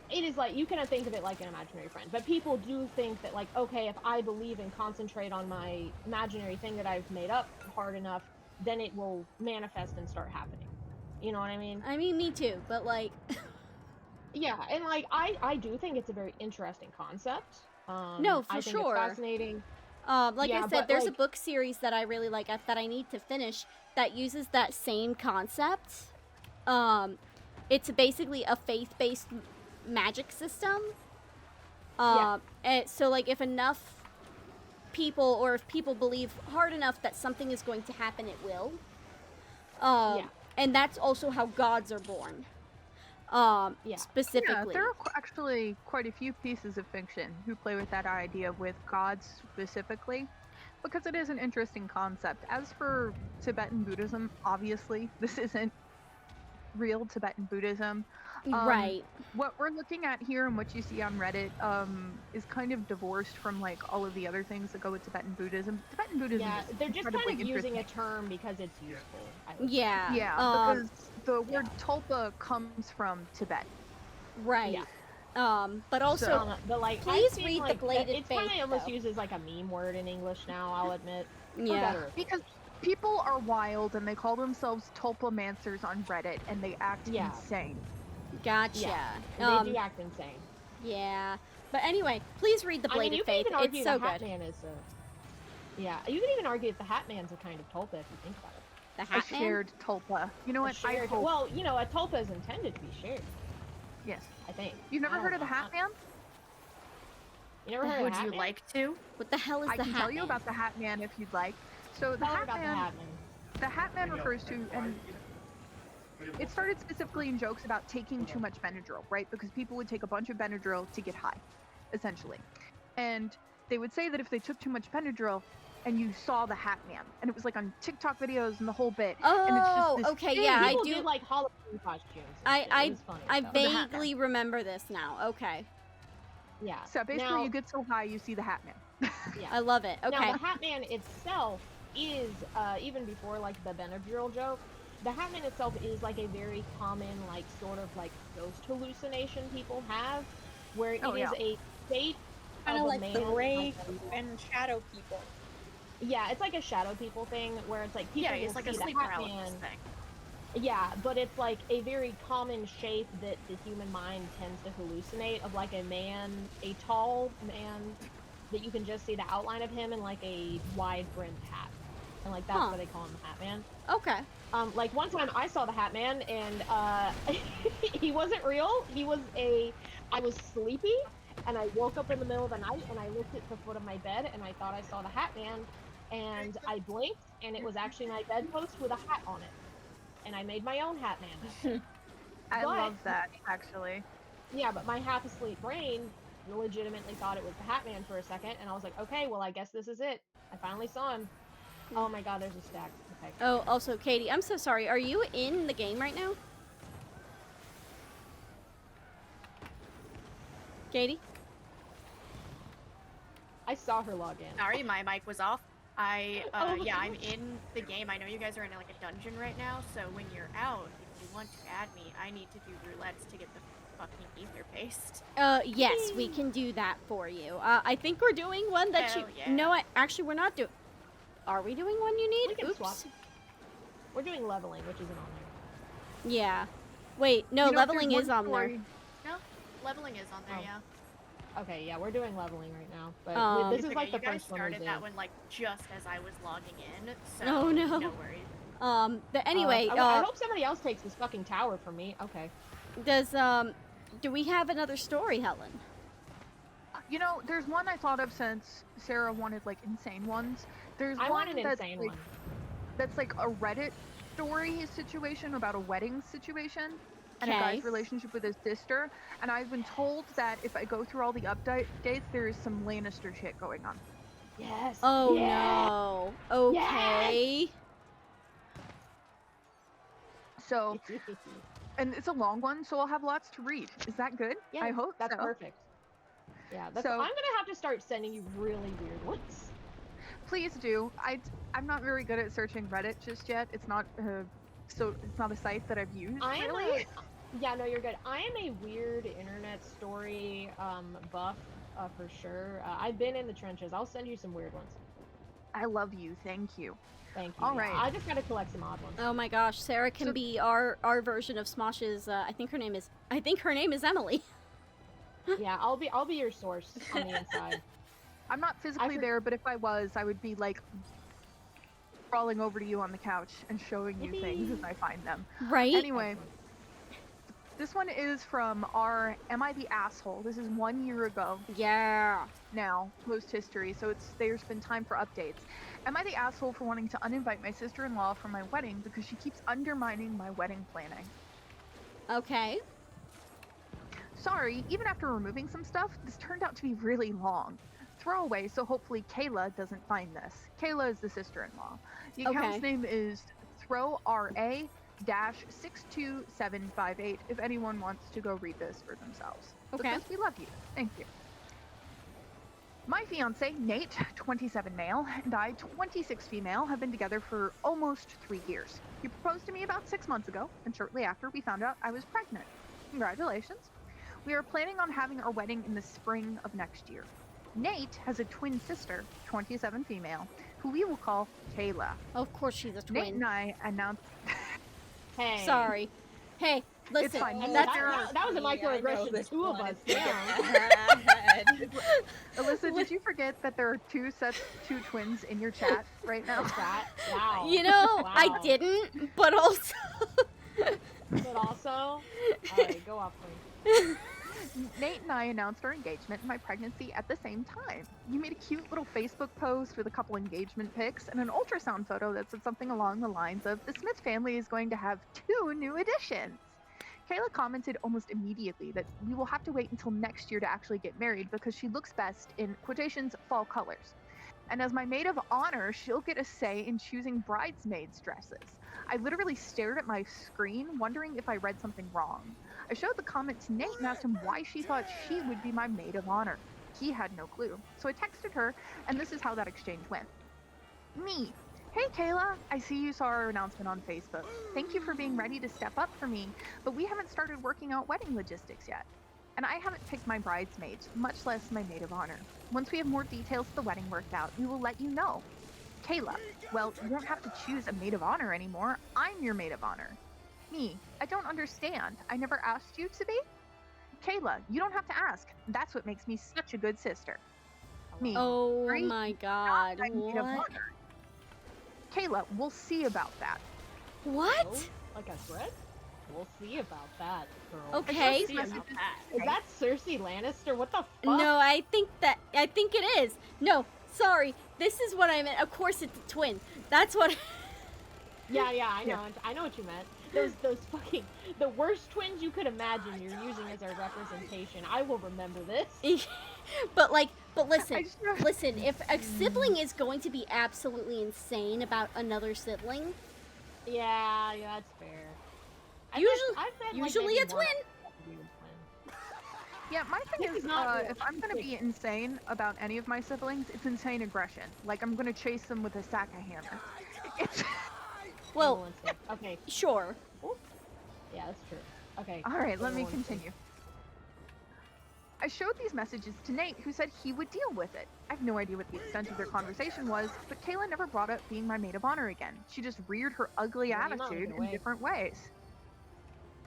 C: it is like you cannot think of it like an imaginary friend, but people do think that like, okay, if I believe and concentrate on my imaginary thing that I've made up hard enough, then it will manifest and start happening. You know what I mean?
B: I mean, me too, but like,
C: Yeah, and like I do think it's a very interesting concept.
B: No, for
C: I think
B: sure.
C: it's fascinating.
B: like
C: Yeah,
B: I said,
C: but,
B: there's a
C: like-
B: book series that I really like that I need to finish that uses that same concept. It's basically a faith-based magic system. So like if enough people, or if people believe hard enough that something is going to happen, it will.
C: Yeah.
B: And that's also how gods are born.
C: Yeah.
B: Specifically.
A: Yeah, there are actually quite a few pieces of fiction who play with that idea with gods specifically, because it is an interesting concept. As for Tibetan Buddhism, obviously, this isn't real Tibetan Buddhism.
B: Right.
A: What we're looking at here and what you see on Reddit is kind of divorced from like all of the other things that go with Tibetan Buddhism. Tibetan Buddhism
C: Yeah,
A: is
C: they're just
A: incredibly
C: kind of using a
A: interesting.
C: term because it's useful. I would say.
B: Yeah.
A: Yeah, because the word tulpa comes from Tibet.
B: Right.
C: Yeah.
B: But also,
A: So-
C: But like,
B: Please
C: I've seen,
B: read The
C: like,
B: Bladed
C: It's kind
B: Faith,
C: of almost
B: though.
C: used as like a meme word in English now. I'll admit. For
B: yeah.
C: better.
A: Because people are wild and they call themselves tulpamancers on Reddit and they act
C: Yeah.
A: insane.
B: Gotcha.
C: Yeah. They do act insane.
B: Yeah. But anyway, please read The
C: I mean,
B: Bladed
C: you can
B: Faith.
C: even argue
B: It's so
C: the Hat
B: good.
C: Man is a. Yeah, you can even argue that the Hat Man's a kind of tulpa if you think about it.
B: The
A: A
B: Hat Man?
A: shared tulpa. You know
C: A
A: what? I
C: shared-
A: hope.
C: well, a tulpa is intended to be shared.
A: Yes.
C: I think.
A: You've never
C: I
A: heard
C: don't
A: of the
C: know.
A: Hat Man?
C: You never heard of
E: Would
C: the Hat
E: you
C: Man?
E: like to?
B: What the hell is
A: I
B: the
A: can
B: Hat
A: tell you
B: Man?
A: about the Hat Man if you'd like. So the
C: Tell her
A: Hat
C: about the
A: Man,
C: Hat Man.
A: the Hat Man refers to, and it started specifically in jokes about taking too much Benadryl, right? Because people would take a bunch of Benadryl to get high, essentially. And they would say that if they took too much Benadryl and you saw the Hat Man, and it was like on TikTok videos and the whole bit. And it's just
B: Oh,
A: this
B: okay,
A: thing.
B: yeah, I
C: People
B: do.
C: did like Halloween costumes. And
B: I-
C: shit.
B: I-
C: It was funny.
B: I
C: stuff.
A: The Hat
B: vaguely remember this now. Okay,
C: Yeah.
A: So basically,
C: Now,
A: you get so high, you see the Hat Man.
C: yeah.
B: I love it. Okay.
C: Now the Hat Man itself is even before like the Benadryl joke. The Hat Man itself is like a very common like sort of like ghost hallucination people have, where it
A: Oh,
C: is
A: yeah.
C: a state
D: Kind
C: of
D: of
C: a
D: like
C: man
D: the
C: in,
D: Ray
C: like, a-
D: and Shadow people.
C: Yeah, it's like a shadow people thing where it's like people
E: Yeah, it's
C: will
E: like a
C: see
E: sleep
C: the Hat
E: paralysis
C: Man.
E: thing.
C: Yeah, but it's like a very common shape that the human mind tends to hallucinate of like a man, a tall man that you can just see the outline of him in like a wide brimmed hat. And like that's
B: Huh.
C: what they call him, the Hat Man.
B: Okay.
C: Like one time I saw the Hat Man and he wasn't real. I was sleepy and I woke up in the middle of the night and I looked at the foot of my bed and I thought I saw the Hat Man and I blinked and it was actually my bedpost with a hat on it. And I made my own Hat Man.
A: I
C: But-
A: love that, actually.
C: Yeah, but my half asleep brain legitimately thought it was the Hat Man for a second and I was like, okay, well I guess this is it. I finally saw him. Oh my god, there's a stack. Okay.
B: Oh, also, Katie, I'm so sorry. Are you in the game right now? Katie?
C: I saw her log in.
E: Sorry, my mic was off.
C: Oh,
E: Yeah, I'm
C: gosh.
E: in the game. I know you guys are in like a dungeon right now, so when you're out, if you want to add me, I need to do roulettes to get the fucking ether paste.
B: Yes, we can do that for you. I think we're doing one that
E: Hell
B: you...
E: yeah.
B: No, actually, we're not doing... Are we doing one you need?
C: We can
B: Oops.
C: swap. We're doing leveling, which isn't on there.
B: Yeah. Wait, no,
A: You know, if there's
B: leveling
A: one
B: is on
A: story-
E: No, leveling is on there,
C: Oh.
E: yeah.
C: Okay, yeah, we're doing leveling right now. But
B: Um,
C: this is
E: It's
C: like
E: okay,
C: the
E: you guys
C: first one we
E: started
C: did.
E: that one like just as I was logging in, so
B: Oh, no.
E: no worries.
B: Anyway,
C: I hope somebody else takes this fucking tower from me. Okay.
B: do we have another story, Helen?
A: You know, there's one I thought of since Sarah wanted like insane ones. There's
C: I
A: one
C: want an
A: that's
C: insane
A: like,
C: one.
A: that's like a Reddit story situation about a wedding situation and a
B: Okay.
A: guy's relationship with his sister. And I've been told that if I go through all the updates, there is some Lannister shit going on.
C: Yes.
B: Oh,
C: yeah.
B: no. Okay.
A: So, and it's a long one, so I'll have lots to read. Is that good?
C: Yeah,
A: I hope
C: that's
A: so.
C: perfect. Yeah, that's.
A: So-
C: I'm gonna have to start sending you really weird ones.
A: Please do. I'm not very good at searching Reddit just yet. It's not it's not a site that I've used
C: I am
A: really.
C: yeah, no, you're good. I am a weird internet story buff for sure. I've been in the trenches. I'll send you some weird ones.
A: I love you. Thank you.
C: Thank you.
A: All
C: yeah.
A: right.
C: I just gotta collect some odd ones.
B: Oh my gosh, Sarah can
A: So-
B: be our version of Smosh's, I think her name is Emily.
C: Yeah, I'll be your source on the inside.
A: I'm not physically
C: for-
A: there, but if I was, I would be like crawling over to you on the couch and showing you things as I find them.
B: Right?
A: Anyway, this one is from our Am I the Asshole? This is 1 year ago
B: Yeah.
A: now, post history, so there's been time for updates. Am I the asshole for wanting to uninvite my sister-in-law for my wedding because she keeps undermining my wedding planning?
B: Okay.
A: Sorry, even after removing some stuff, this turned out to be really long. Throwaway, so hopefully Kayla doesn't find this. Kayla is the sister-in-law. The account's
B: Okay.
A: name is throwra-62758 if anyone wants to go read this for themselves.
B: Okay.
A: Because we love you. Thank you. My fiance, Nate, 27 male, and I, 26 female, have been together for almost 3 years. He proposed to me about 6 months ago, and shortly after we found out I was pregnant. Congratulations. We are planning on having our wedding in the spring of next year. Nate has a twin sister, 27 female, who we will call Kayla.
B: Of course she's a
A: Nate
B: twin.
A: and I announced.
C: Hey.
B: Sorry. Hey, listen.
A: fine.
C: I mean,
B: That's
C: that was a microaggression.
D: this
C: Two of
D: one
C: us.
D: is
C: Damn.
D: bad.
A: Alyssa, did you forget that there are two twins in your chat right now?
C: That, wow.
B: You know, I
C: Wow.
B: didn't, but also
C: But also, alright, go off, please.
A: Nate and I announced our engagement and my pregnancy at the same time. You made a cute little Facebook post with a couple engagement pics and an ultrasound photo that said something along the lines of, "The Smith family is going to have 2 new additions." Kayla commented almost immediately that we will have to wait until next year to actually get married because she looks best in quotations fall colors. And as my maid of honor, she'll get a say in choosing bridesmaids' dresses. I literally stared at my screen, wondering if I read something wrong. I showed the comment to Nate and asked him why she thought she would be my maid of honor. He had no clue. So I texted her, and this is how that exchange went. Me. Hey Kayla, I see you saw our announcement on Facebook. Thank you for being ready to step up for me, but we haven't started working out wedding logistics yet. And I haven't picked my bridesmaids, much less my maid of honor. Once we have more details of the wedding worked out, we will let you know. Kayla, well, you won't have to choose a maid of honor anymore. I'm your maid of honor. Me, I don't understand. I never asked you to be? Kayla, you don't have to ask. That's what makes me such a good sister. Me,
B: Oh
A: Great,
B: my
A: not
B: god,
A: my maid of
B: what?
A: honor. Kayla, we'll see about that.
B: What?
C: Oh, like a threat? We'll see about that, girl.
B: Okay.
E: See about that.
C: Is that Cersei Lannister? What the fuck?
B: No, I think it is. No, sorry. This is what I meant. Of course it's a twin. That's what
C: Yeah, I know. I know what you meant. Those fucking the worst twins you could imagine. You're using as our representation. I will remember this.
B: but listen,
A: I just-
B: listen, if a sibling is going to be absolutely insane about another sibling,
C: Yeah, that's fair.
B: usually a twin.
A: Yeah, my thing
C: This
A: is,
C: is not real.
A: if I'm gonna be insane about any of my siblings, it's insane aggression. Like, I'm gonna chase them with a sack of hammer. It's...
B: Well,
C: okay.
B: sure.
C: Yeah, that's true. Okay.
A: Alright, let me
C: Everyone's safe.
A: continue. I showed these messages to Nate, who said he would deal with it. I have no idea what the extent of their conversation was, but Kayla never brought up being my maid of honor again. She just reared her ugly
C: Well, you're not
A: attitude
C: looking
A: in
C: away.
A: different ways.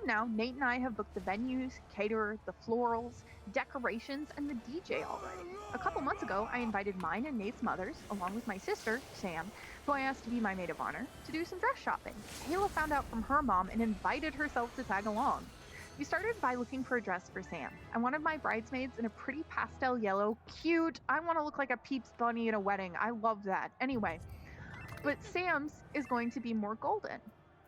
A: Now, Nate and I have booked the venues, caterer, the florals, decorations, and the DJ already. A couple months ago, I invited mine and Nate's mothers, along with my sister, Sam, who I asked to be my maid of honor, to do some dress shopping. Kayla found out from her mom and invited herself to tag along. We started by looking for a dress for Sam. I wanted my bridesmaids in a pretty pastel yellow. Cute. I want to look like a Peeps bunny at a wedding. I love that. Anyway, but Sam's is going to be more golden.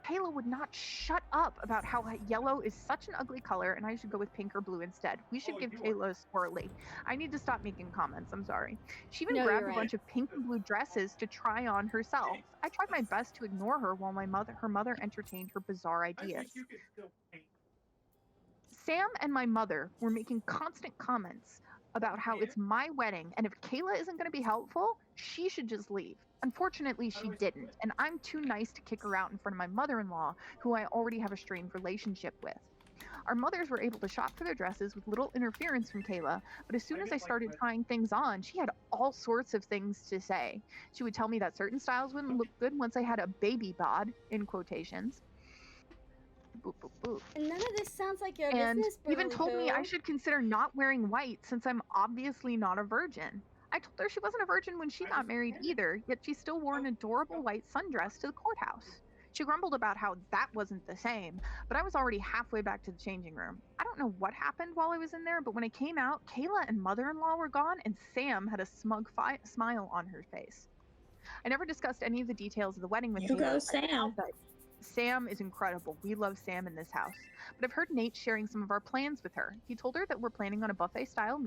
A: Kayla would not shut up about how yellow is such an ugly color and I should go with pink or blue instead. We should give Kayla a swirly. I need to stop making comments, I'm sorry. She even
B: No,
A: grabbed
B: you're
A: a
B: right.
A: bunch of pink and blue dresses to try on herself. I tried my best to ignore her while her mother entertained her bizarre ideas. Sam and my mother were making constant comments about how it's my wedding, and if Kayla isn't going to be helpful, she should just leave. Unfortunately, she didn't, and I'm too nice to kick her out in front of my mother-in-law, who I already have a strained relationship with. Our mothers were able to shop for their dresses with little interference from Kayla, but as soon as I started trying things on, she had all sorts of things to say. She would tell me that certain styles wouldn't look good once I had a baby bod, in quotations. Boop, boop, boop.
B: And none of this sounds like your
A: And
B: business,
A: even told me I
B: boo-boo.
A: should consider not wearing white since I'm obviously not a virgin. I told her she wasn't a virgin when she got married either, yet she still wore an adorable white sundress to the courthouse. She grumbled about how that wasn't the same, but I was already halfway back to the changing room. I don't know what happened while I was in there, but when I came out, Kayla and mother-in-law were gone, and Sam had a smug smile on her face. I never discussed any of the details of the wedding with
D: You
A: Kayla.
D: go,
A: I
D: Sam.
A: but Sam is incredible. We love Sam in this house. But I've heard Nate sharing some of our plans with her. He told her that we're planning on a buffet-style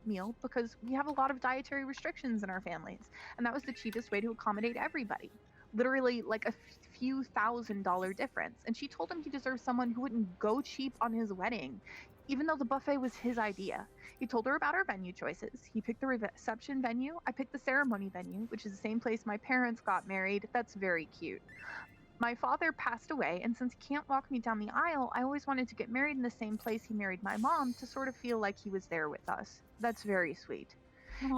A: meal because we have a lot of dietary restrictions in our families, and that was the cheapest way to accommodate everybody. Literally, like a few $1,000 difference. And she told him he deserves someone who wouldn't go cheap on his wedding, even though the buffet was his idea. He told her about our venue choices. He picked the reception venue. I picked the ceremony venue, which is the same place my parents got married. That's very cute. My father passed away, and since he can't walk me down the aisle, I always wanted to get married in the same place he married my mom to sort of feel like he was there with us. That's very sweet.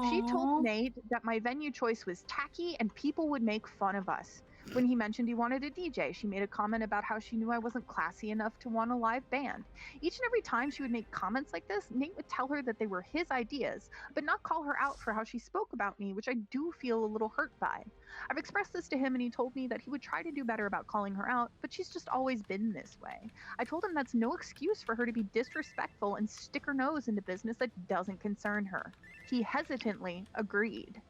A: She told Nate that my venue choice was tacky and people would make fun of us. When he mentioned he wanted a DJ, she made a comment about how she knew I wasn't classy enough to want a live band. Each and every time she would make comments like this, Nate would tell her that they were his ideas, but not call her out for how she spoke about me, which I do feel a little hurt by. I've expressed this to him and he told me that he would try to do better about calling her out, but she's just always been this way. I told him that's no excuse for her to be disrespectful and stick her nose into business that doesn't concern her. He hesitantly agreed.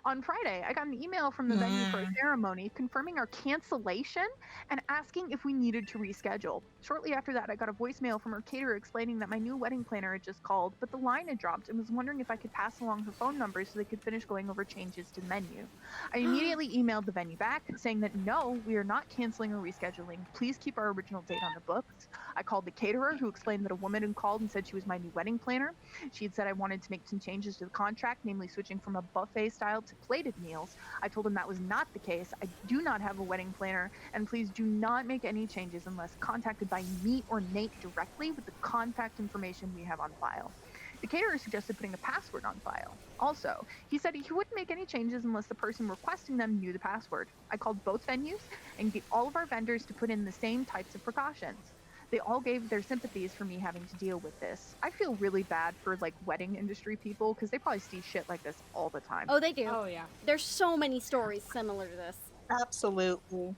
A: On Friday, I got an email from the venue for a ceremony confirming our cancellation and asking if we needed to reschedule. Shortly after that, I got a voicemail from our caterer explaining that my new wedding planner had just called, but the line had dropped and was wondering if I could pass along her phone number so they could finish going over changes to the menu. I immediately emailed the venue back saying that no, we are not canceling or rescheduling. Please keep our original date on the books. I called the caterer, who explained that a woman had called and said she was my new wedding planner. She had said I wanted to make some changes to the contract, namely switching from a buffet style to plated meals. I told him that was not the case. I do not have a wedding planner, and please do not make any changes unless contacted by me or Nate directly with the contact information we have on file. The caterer suggested putting a password on file. Also, he said he wouldn't make any changes unless the person requesting them knew the password. I called both venues and get all of our vendors to put in the same types of precautions. They all gave their sympathies for me having to deal with this. I feel really bad for like wedding industry people because they probably see shit like this all the time.
B: Oh, they do.
C: Oh yeah.
B: There's so many stories similar to this.
F: Absolutely.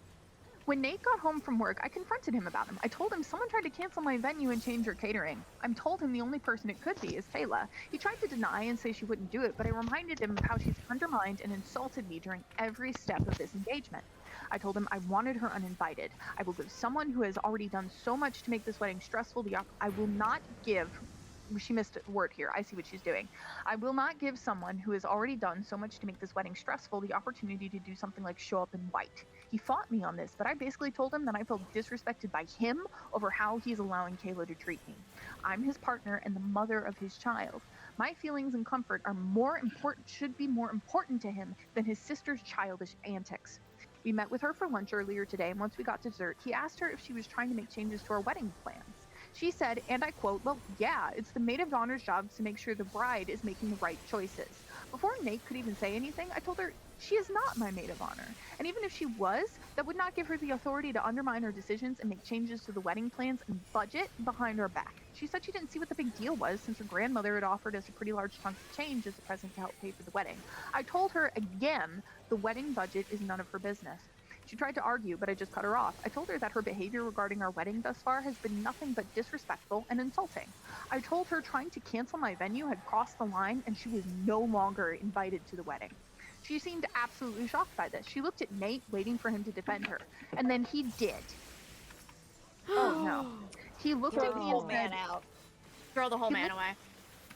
A: When Nate got home from work, I confronted him about him. I told him someone tried to cancel my venue and change your catering. I told him the only person it could be is Kayla. He tried to deny and say she wouldn't do it, but I reminded him of how she's undermined and insulted me during every step of this engagement. I told him I wanted her uninvited. I will give someone who has already done so much to make this wedding stressful I will not give. She missed a word here. I see what she's doing. I will not give someone who has already done so much to make this wedding stressful the opportunity to do something like show up in white. He fought me on this, but I basically told him that I felt disrespected by him over how he's allowing Kayla to treat me. I'm his partner and the mother of his child. My feelings and comfort should be more important to him than his sister's childish antics. We met with her for lunch earlier today, and once we got to dessert, he asked her if she was trying to make changes to our wedding plans. She said, and I quote, "Well, yeah, it's the maid of honor's job to make sure the bride is making the right choices." Before Nate could even say anything, I told her she is not my maid of honor. And even if she was, that would not give her the authority to undermine her decisions and make changes to the wedding plans and budget behind our back. She said she didn't see what the big deal was since her grandmother had offered us a pretty large chunk of change as a present to help pay for the wedding. I told her again, the wedding budget is none of her business. She tried to argue, but I just cut her off. I told her that her behavior regarding our wedding thus far has been nothing but disrespectful and insulting. I told her trying to cancel my venue had crossed the line and she was no longer invited to the wedding. She seemed absolutely shocked by this. She looked at Nate, waiting for him to defend her, and then he did. Oh no. He looked
F: Throw
A: at
F: the
A: me
F: whole
A: and
F: man
A: said,
F: out.
E: Throw the whole
A: He
E: man
A: looked-
E: away.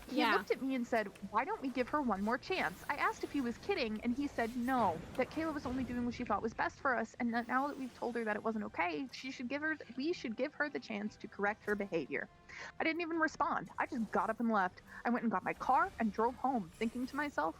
A: He
B: Yeah.
A: looked at me and said, "Why don't we give her one more chance?" I asked if he was kidding, and he said no, that Kayla was only doing what she thought was best for us, and that now that we've told her that it wasn't okay, we should give her the chance to correct her behavior. I didn't even respond. I just got up and left. I went and got my car and drove home, thinking to myself,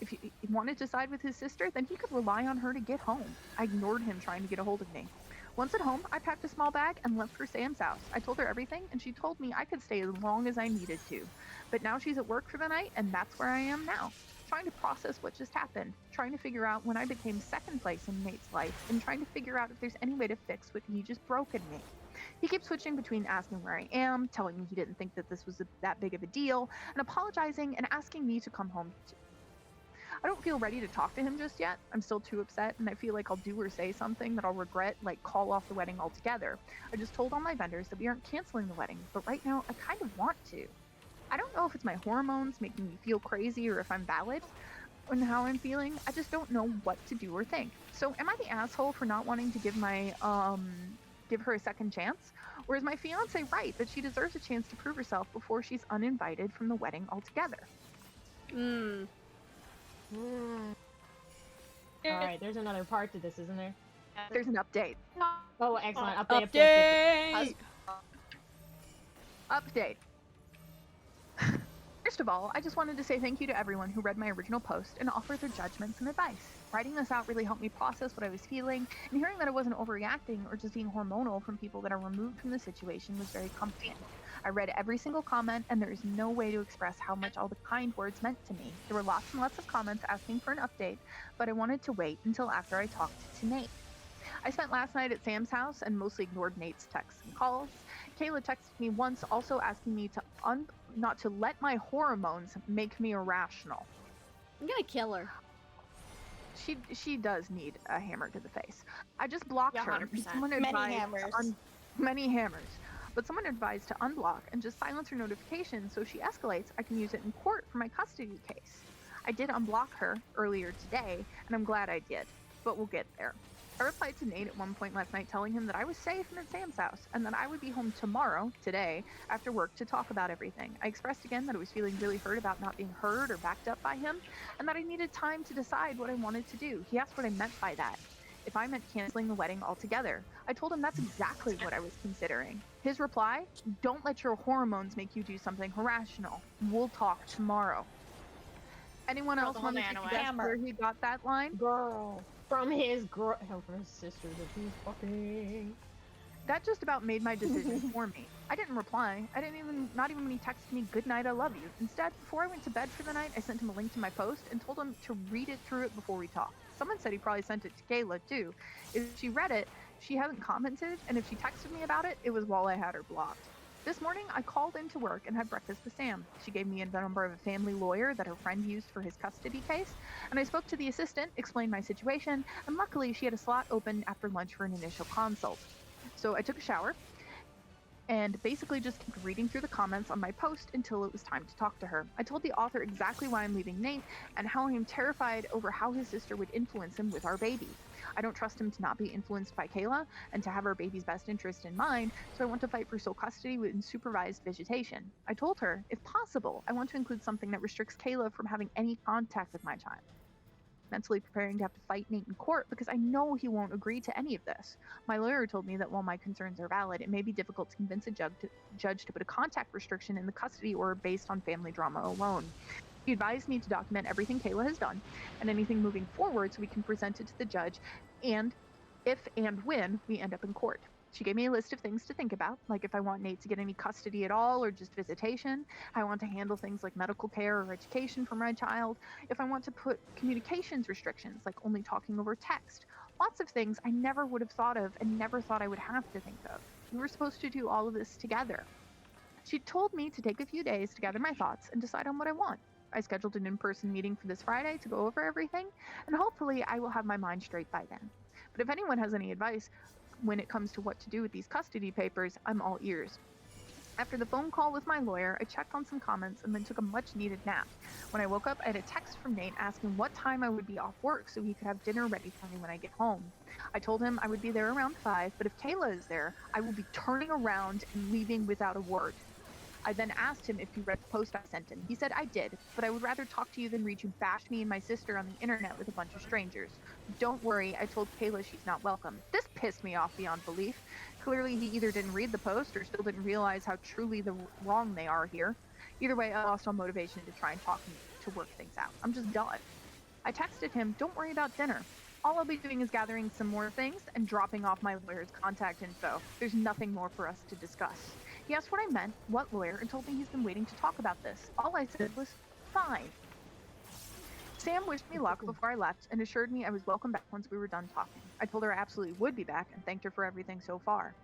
A: if he wanted to side with his sister, then he could rely on her to get home. I ignored him trying to get a hold of me. Once at home, I packed a small bag and left for Sam's house. I told her everything, and she told me I could stay as long as I needed to. But now she's at work for the night, and that's where I am now. Trying to process what just happened, trying to figure out when I became second place in Nate's life, and trying to figure out if there's any way to fix what he just broke in me. He keeps switching between asking where I am, telling me he didn't think that this was that big of a deal, and apologizing and asking me to come home too. I don't feel ready to talk to him just yet. I'm still too upset, and I feel like I'll do or say something that I'll regret, like call off the wedding altogether. I just told all my vendors that we aren't canceling the wedding, but right now I kind of want to. I don't know if it's my hormones making me feel crazy or if I'm valid in how I'm feeling. I just don't know what to do or think. So am I the asshole for not wanting to give her a second chance? Or is my fiance right that she deserves a chance to prove herself before she's uninvited from the wedding altogether?
C: Alright, there's another part to this, isn't there?
A: There's an update.
C: Oh, excellent.
B: Update!
A: Update. First of all, I just wanted to say thank you to everyone who read my original post and offered their judgments and advice. Writing this out really helped me process what I was feeling, and hearing that I wasn't overreacting or just being hormonal from people that are removed from the situation was very comforting. I read every single comment, and there is no way to express how much all the kind words meant to me. There were lots and lots of comments asking for an update, but I wanted to wait until after I talked to Nate. I spent last night at Sam's house and mostly ignored Nate's texts and calls. Kayla texted me once also asking me to not to let my hormones make me irrational.
B: I'm gonna kill her.
A: She does need a hammer to the face. I just blocked
E: Yeah,
A: her.
E: 100%.
A: Someone
F: Many
A: advised
F: hammers.
A: many hammers. But someone advised to unblock and just silence her notifications so she escalates. I can use it in court for my custody case. I did unblock her earlier today, and I'm glad I did. But we'll get there. I replied to Nate at one point last night telling him that I was safe and at Sam's house and that I would be home tomorrow, today, after work to talk about everything. I expressed again that I was feeling really hurt about not being heard or backed up by him and that I needed time to decide what I wanted to do. He asked what I meant by that. If I meant canceling the wedding altogether. I told him that's exactly what I was considering. His reply, don't let your hormones make you do something irrational. We'll talk tomorrow. Anyone
E: Throw
A: else
E: the whole
A: want to
E: man away.
A: guess where he got that line?
C: Girl. From his sister that he's fucking.
A: That just about made my decision for me. I didn't reply. Not even when he texted me, good night, I love you. Instead, before I went to bed for the night, I sent him a link to my post and told him to read it through it before we talked. Someone said he probably sent it to Kayla, too. If she read it, she hasn't commented, and if she texted me about it, it was while I had her blocked. This morning, I called into work and had breakfast with Sam. She gave me a number of a family lawyer that her friend used for his custody case, and I spoke to the assistant, explained my situation, and luckily she had a slot open after lunch for an initial consult. So I took a shower and basically just kept reading through the comments on my post until it was time to talk to her. I told the author exactly why I'm leaving Nate and how I am terrified over how his sister would influence him with our baby. I don't trust him to not be influenced by Kayla and to have our baby's best interest in mind, so I want to fight for sole custody with supervised visitation. I told her, if possible, I want to include something that restricts Kayla from having any contact with my child. Mentally preparing to have to fight Nate in court because I know he won't agree to any of this. My lawyer told me that while my concerns are valid, it may be difficult to convince a judge to put a contact restriction in the custody order based on family drama alone. He advised me to document everything Kayla has done and anything moving forward so we can present it to the judge and if and when we end up in court. She gave me a list of things to think about, like if I want Nate to get any custody at all or just visitation, how I want to handle things like medical care or education for my child, if I want to put communications restrictions, like only talking over text. Lots of things I never would have thought of and never thought I would have to think of. We were supposed to do all of this together. She told me to take a few days to gather my thoughts and decide on what I want. I scheduled an in-person meeting for this Friday to go over everything, and hopefully I will have my mind straight by then. But if anyone has any advice when it comes to what to do with these custody papers, I'm all ears. After the phone call with my lawyer, I checked on some comments and then took a much-needed nap. When I woke up, I had a text from Nate asking what time I would be off work so he could have dinner ready for me when I get home. I told him I would be there around 5, but if Kayla is there, I will be turning around and leaving without a word. I then asked him if he read the post I sent him. He said I did, but I would rather talk to you than read you bash me and my sister on the internet with a bunch of strangers. Don't worry, I told Kayla she's not welcome. This pissed me off beyond belief. Clearly he either didn't read the post or still didn't realize how truly wrong they are here. Either way, I lost all motivation to try and talk to work things out. I'm just done. I texted him, don't worry about dinner. All I'll be doing is gathering some more things and dropping off my lawyer's contact info. There's nothing more for us to discuss. He asked what I meant, what lawyer, and told me he's been waiting to talk about this. All I said was, fine. Sam wished me luck before I left and assured me I was welcome back once we were done talking. I told her I absolutely would be back and thanked her for everything so far.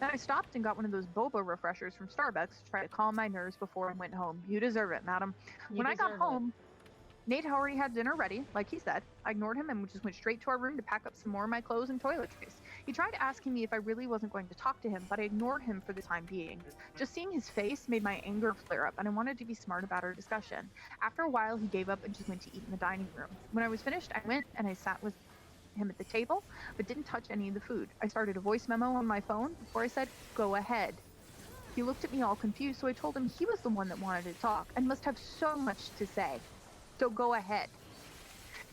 A: Then I stopped and got one of those boba refreshers from Starbucks to try to calm my nerves before I went home. You deserve it, madam. When I got home, Nate already had dinner ready, like he said. I ignored him and just went straight to our room to pack up some more of my clothes and toiletries. He tried asking me if I really wasn't going to talk to him, but I ignored him for the time being. Just seeing his face made my anger flare up, and I wanted to be smart about our discussion. After a while, he gave up and just went to eat in the dining room. When I was finished, I went and I sat with him at the table, but didn't touch any of the food. I started a voice memo on my phone before I said, go ahead. He looked at me all confused, so I told him he was the one that wanted to talk and must have so much to say. So go ahead.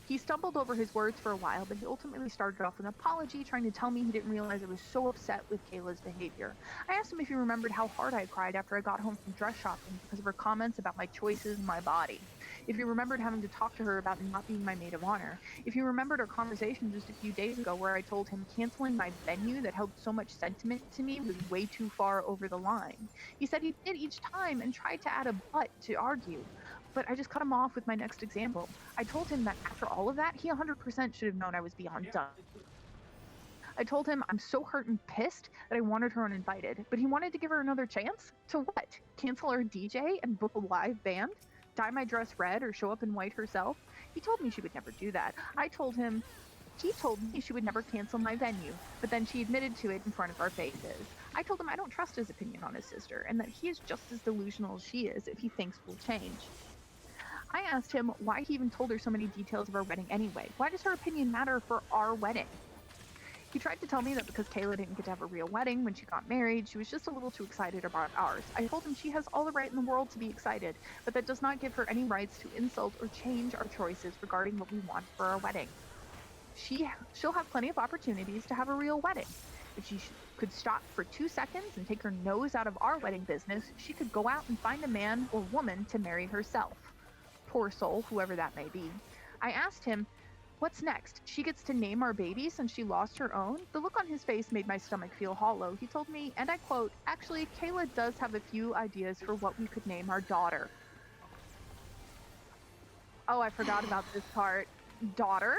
A: He stumbled over his words for a while, but he ultimately started off with an apology, trying to tell me he didn't realize I was so upset with Kayla's behavior. I asked him if he remembered how hard I cried after I got home from dress shopping because of her comments about my choices and my body. if he remembered having to talk to her about not being my maid of honor, if he remembered our conversation just a few days ago where I told him canceling my venue that held so much sentiment to me was way too far over the line. He said he did each time and tried to add a but to argue, but I just cut him off with my next example. I told him that after all of that, he 100% should have known I was beyond done. I told him I'm so hurt and pissed that I wanted her uninvited, but he wanted to give her another chance? To what? Cancel our DJ and book a live band? Dye my dress red or show up in white herself? He told me she would never do that. He told me she would never cancel my venue, but then she admitted to it in front of our faces. I told him I don't trust his opinion on his sister, and that he is just as delusional as she is if he thinks we'll change. I asked him why he even told her so many details of our wedding anyway. Why does her opinion matter for our wedding? He tried to tell me that because Kayla didn't get to have a real wedding when she got married, she was just a little too excited about ours. I told him she has all the right in the world to be excited, but that does not give her any rights to insult or change our choices regarding what we want for our wedding. She'll have plenty of opportunities to have a real wedding. If she could stop for 2 seconds and take her nose out of our wedding business, she could go out and find a man or woman to marry herself. Poor soul, whoever that may be. I asked him, what's next? She gets to name our baby since she lost her own? The look on his face made my stomach feel hollow. He told me, and I quote, actually, Kayla does have a few ideas for what we could name our daughter. Oh, I forgot about this part. Daughter?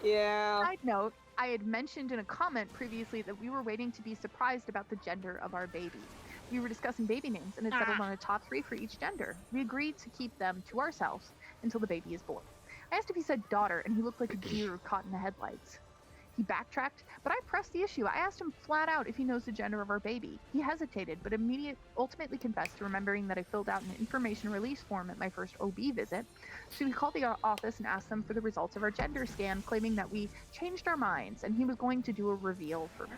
F: Yeah.
A: Side note, I had mentioned in a comment previously that we were waiting to be surprised about the gender of our baby. We were discussing baby names and had settled on a top 3 for each gender. We agreed to keep them to ourselves until the baby is born. I asked if he said daughter, and he looked like a deer caught in the headlights. He backtracked, but I pressed the issue. I asked him flat out if he knows the gender of our baby. He hesitated, but ultimately confessed to remembering that I filled out an information release form at my first OB visit. So he called the office and asked them for the results of our gender scan, claiming that we changed our minds and he was going to do a reveal for me.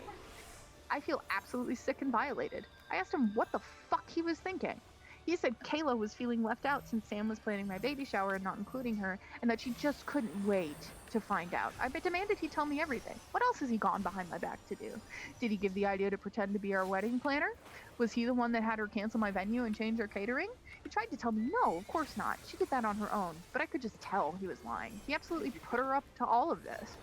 A: I feel absolutely sick and violated. I asked him what the fuck he was thinking. He said Kayla was feeling left out since Sam was planning my baby shower and not including her, and that she just couldn't wait to find out. I demanded he tell me everything. What else has he gone behind my back to do? Did he give the idea to pretend to be our wedding planner? Was he the one that had her cancel my venue and change our catering? He tried to tell me no, of course not. She did that on her own, but I could just tell he was lying. He absolutely put her up to all of this.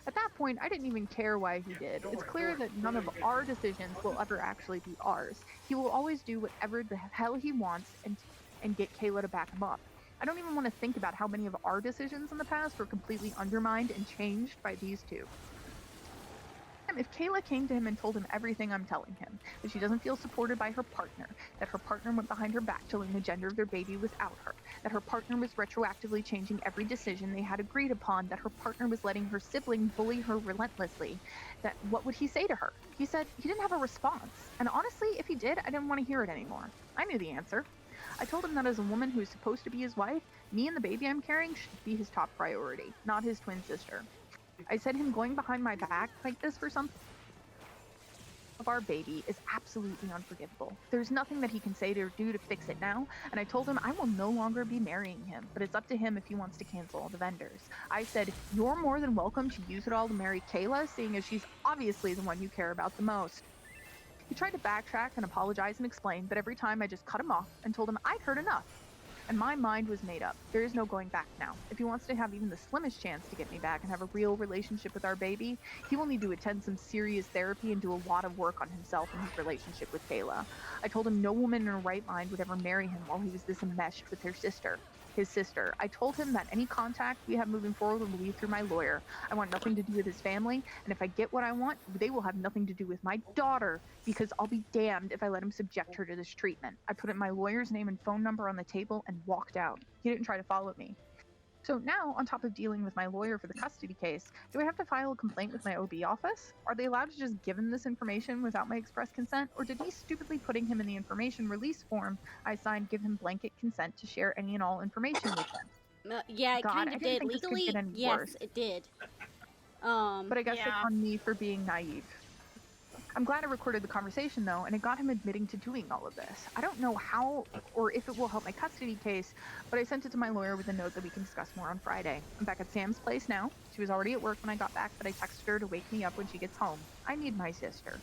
A: At that point, I didn't even care why he did. It's clear that none of our decisions will ever actually be ours. He will always do whatever the hell he wants and get Kayla to back him up. I don't even want to think about how many of our decisions in the past were completely undermined and changed by these two. If Kayla came to him and told him everything I'm telling him, that she doesn't feel supported by her partner, that her partner went behind her back to learn the gender of their baby without her, that her partner was retroactively changing every decision they had agreed upon, that her partner was letting her sibling bully her relentlessly, that what would he say to her? He said he didn't have a response. And honestly, if he did, I didn't want to hear it anymore. I knew the answer. I told him that as a woman who is supposed to be his wife, me and the baby I'm carrying should be his top priority, not his twin sister. I said him going behind my back like this for something of our baby is absolutely unforgivable. There's nothing that he can say or do to fix it now, and I told him I will no longer be marrying him, but it's up to him if he wants to cancel all the vendors. I said, you're more than welcome to use it all to marry Kayla, seeing as she's obviously the one you care about the most. He tried to backtrack and apologize and explain, but every time I just cut him off and told him I'd heard enough. And my mind was made up. There is no going back now. If he wants to have even the slimmest chance to get me back and have a real relationship with our baby, he will need to attend some serious therapy and do a lot of work on himself and his relationship with Kayla. I told him no woman in her right mind would ever marry him while he was this enmeshed with his sister. I told him that any contact we have moving forward will be through my lawyer. I want nothing to do with his family, and if I get what I want, they will have nothing to do with my daughter, because I'll be damned if I let him subject her to this treatment. I put my lawyer's name and phone number on the table and walked out. He didn't try to follow me. So now, on top of dealing with my lawyer for the custody case, do I have to file a complaint with my OB office? Are they allowed to just give him this information without my express consent? Or did me stupidly putting him in the information release form I signed give him blanket consent to share any and all information with them?
B: Yeah, it
A: God,
B: kind
A: I
B: of
A: didn't
B: did.
A: think this could
B: Legally,
A: get any
B: yes,
A: worse.
B: it did.
A: But I guess
E: Yeah.
A: it's on me for being naive. I'm glad I recorded the conversation, though, and it got him admitting to doing all of this. I don't know how or if it will help my custody case, but I sent it to my lawyer with a note that we can discuss more on Friday. I'm back at Sam's place now. She was already at work when I got back, but I texted her to wake me up when she gets home. I need my sister.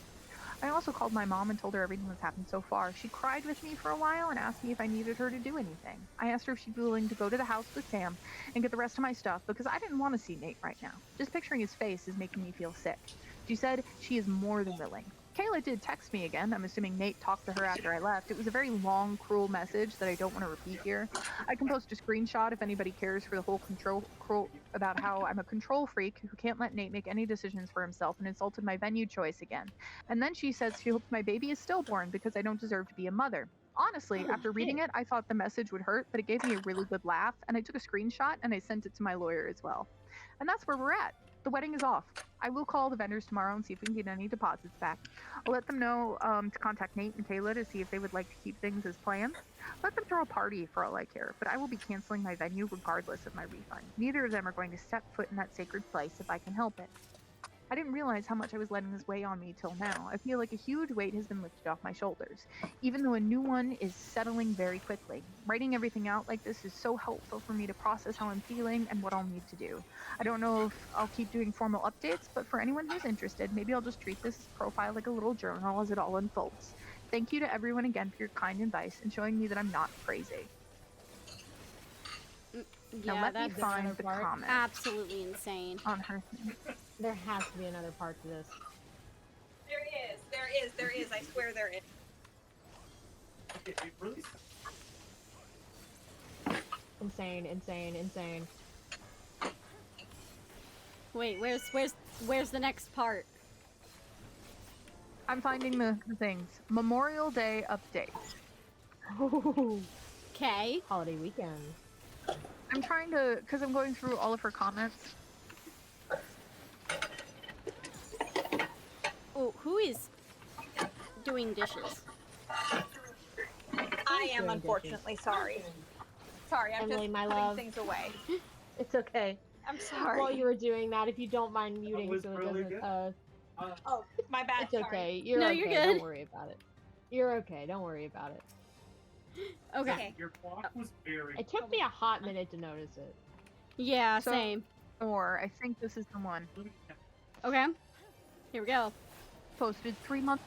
A: I also called my mom and told her everything that's happened so far. She cried with me for a while and asked me if I needed her to do anything. I asked her if she'd be willing to go to the house with Sam and get the rest of my stuff because I didn't want to see Nate right now. Just picturing his face is making me feel sick. She said she is more than willing. Kayla did text me again. I'm assuming Nate talked to her after I left. It was a very long, cruel message that I don't want to repeat here. I can post a screenshot if anybody cares for the whole about how I'm a control freak who can't let Nate make any decisions for himself and insulted my venue choice again. And then she says she hopes my baby is stillborn because I don't deserve to be a mother. Honestly, after reading it, I thought the message would hurt, but it gave me a really good laugh, and I took a screenshot and I sent it to my lawyer as well. And that's where we're at. The wedding is off. I will call the vendors tomorrow and see if we can get any deposits back. I'll let them know to contact Nate and Kayla to see if they would like to keep things as planned. Let them throw a party for all I care, but I will be canceling my venue regardless of my refund. Neither of them are going to step foot in that sacred place if I can help it. I didn't realize how much I was letting this weigh on me till now. I feel like a huge weight has been lifted off my shoulders, even though a new one is settling very quickly. Writing everything out like this is so helpful for me to process how I'm feeling and what I'll need to do. I don't know if I'll keep doing formal updates, but for anyone who's interested, maybe I'll just treat this profile like a little journal as it all unfolds. Thank you to everyone again for your kind advice and showing me that I'm not crazy. Now
B: Yeah,
A: let me
B: that's
A: find
C: another
A: the
C: part.
A: comment
B: absolutely insane.
A: on her thing.
C: There has to be another part to this.
F: There is. I swear there is.
G: It really.
C: Insane.
B: Wait, where's the next part?
A: I'm finding the things. Memorial Day update.
B: Okay.
C: Holiday weekend.
A: I'm trying to, because I'm going through all of her comments.
B: Oh, who is doing dishes?
F: I am
C: doing
F: unfortunately sorry. Sorry, I'm
C: Emily,
F: just
C: my
F: putting
C: love.
F: things away.
C: It's okay.
F: I'm sorry.
C: While you were doing that, if you don't mind muting
G: was
C: so it
G: really
C: doesn't,
G: good.
F: Oh, my bad.
C: it's
F: sorry.
C: okay. You're
B: No,
C: okay.
B: you're good.
C: Don't worry about it. You're okay. Don't worry about it.
B: Okay.
G: Your clock was very.
C: It took me a hot minute to notice it.
B: Yeah,
A: So-
B: same.
A: Or I think this is the one.
B: Okay. Here we go.
A: Posted 3 months.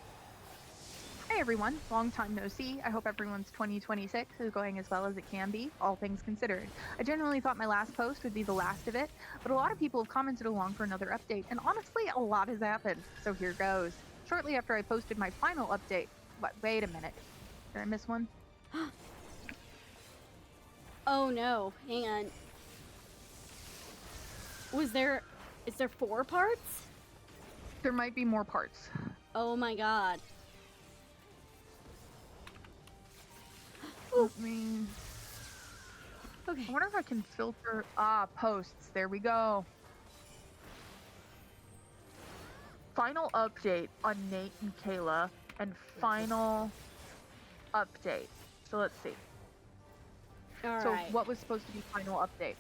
A: Hey everyone, long time no see. I hope everyone's 2026 is going as well as it can be, all things considered. I genuinely thought my last post would be the last of it, but a lot of people have commented along for another update, and honestly, a lot has happened. So here goes. Shortly after I posted my final update. Wait a minute. Did I miss one?
B: Oh no, hang on. Is there 4 parts?
A: There might be more parts.
B: Oh my god.
A: I mean,
B: Okay.
A: I wonder if I can filter. Posts. There we go. Final update on Nate and Kayla, and final update. So let's see.
B: All
A: So
B: right.
A: what was supposed to be final update?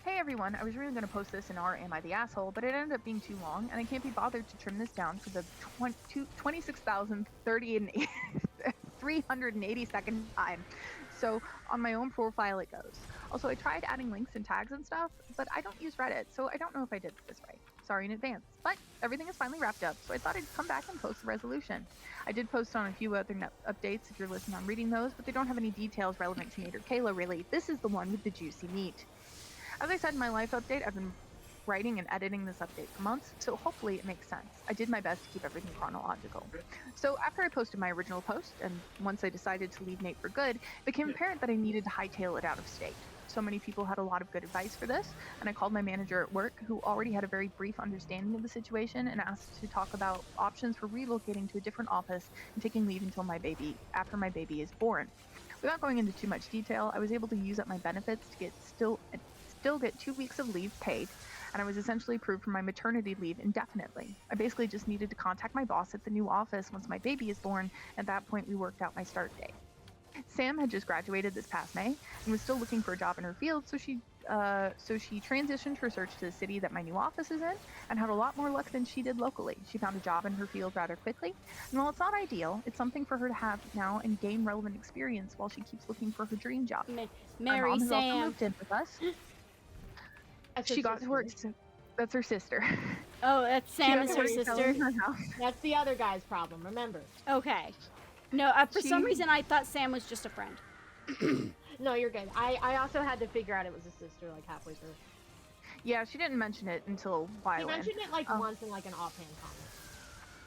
A: Hey everyone, I was really going to post this in our Am I the Asshole, but it ended up being too long, and I can't be bothered to trim this down for the 26,380-second time. So on my own profile it goes. Also, I tried adding links and tags and stuff, but I don't use Reddit, so I don't know if I did this right. Sorry in advance. But everything is finally wrapped up, so I thought I'd come back and post the resolution. I did post on a few other updates if you're listening on reading those, but they don't have any details relevant to Nate or Kayla really. This is the one with the juicy meat. As I said in my life update, I've been writing and editing this update for months, so hopefully it makes sense. I did my best to keep everything chronological. So after I posted my original post, and once I decided to leave Nate for good, it became apparent that I needed to hightail it out of state. So many people had a lot of good advice for this, and I called my manager at work, who already had a very brief understanding of the situation, and asked to talk about options for relocating to a different office and taking leave until after my baby is born. Without going into too much detail, I was able to use up my benefits to still get 2 weeks of leave paid, and I was essentially approved for my maternity leave indefinitely. I basically just needed to contact my boss at the new office once my baby is born. At that point, we worked out my start date. Sam had just graduated this past May and was still looking for a job in her field, so she transitioned her search to the city that my new office is in and had a lot more luck than she did locally. She found a job in her field rather quickly, and while it's not ideal, it's something for her to have now and gain relevant experience while she keeps looking for her dream job. My
B: Mary
A: mom has also
B: Sam.
A: moved in with us.
C: That's her
A: She got to
C: sister.
A: work. That's her sister.
B: Oh, that's
A: She
B: Sam
A: has
B: is
A: a
B: her
A: hotel
B: sister.
A: in her house.
C: That's the other guy's problem, remember.
B: Okay. No, for some
A: She-
B: reason I thought Sam was just a friend.
C: No, you're good. I also had to figure out it was a sister like halfway through.
A: Yeah, she didn't mention it until a while
C: He
A: in.
C: mentioned it like
A: Oh.
C: once in like an offhand comment.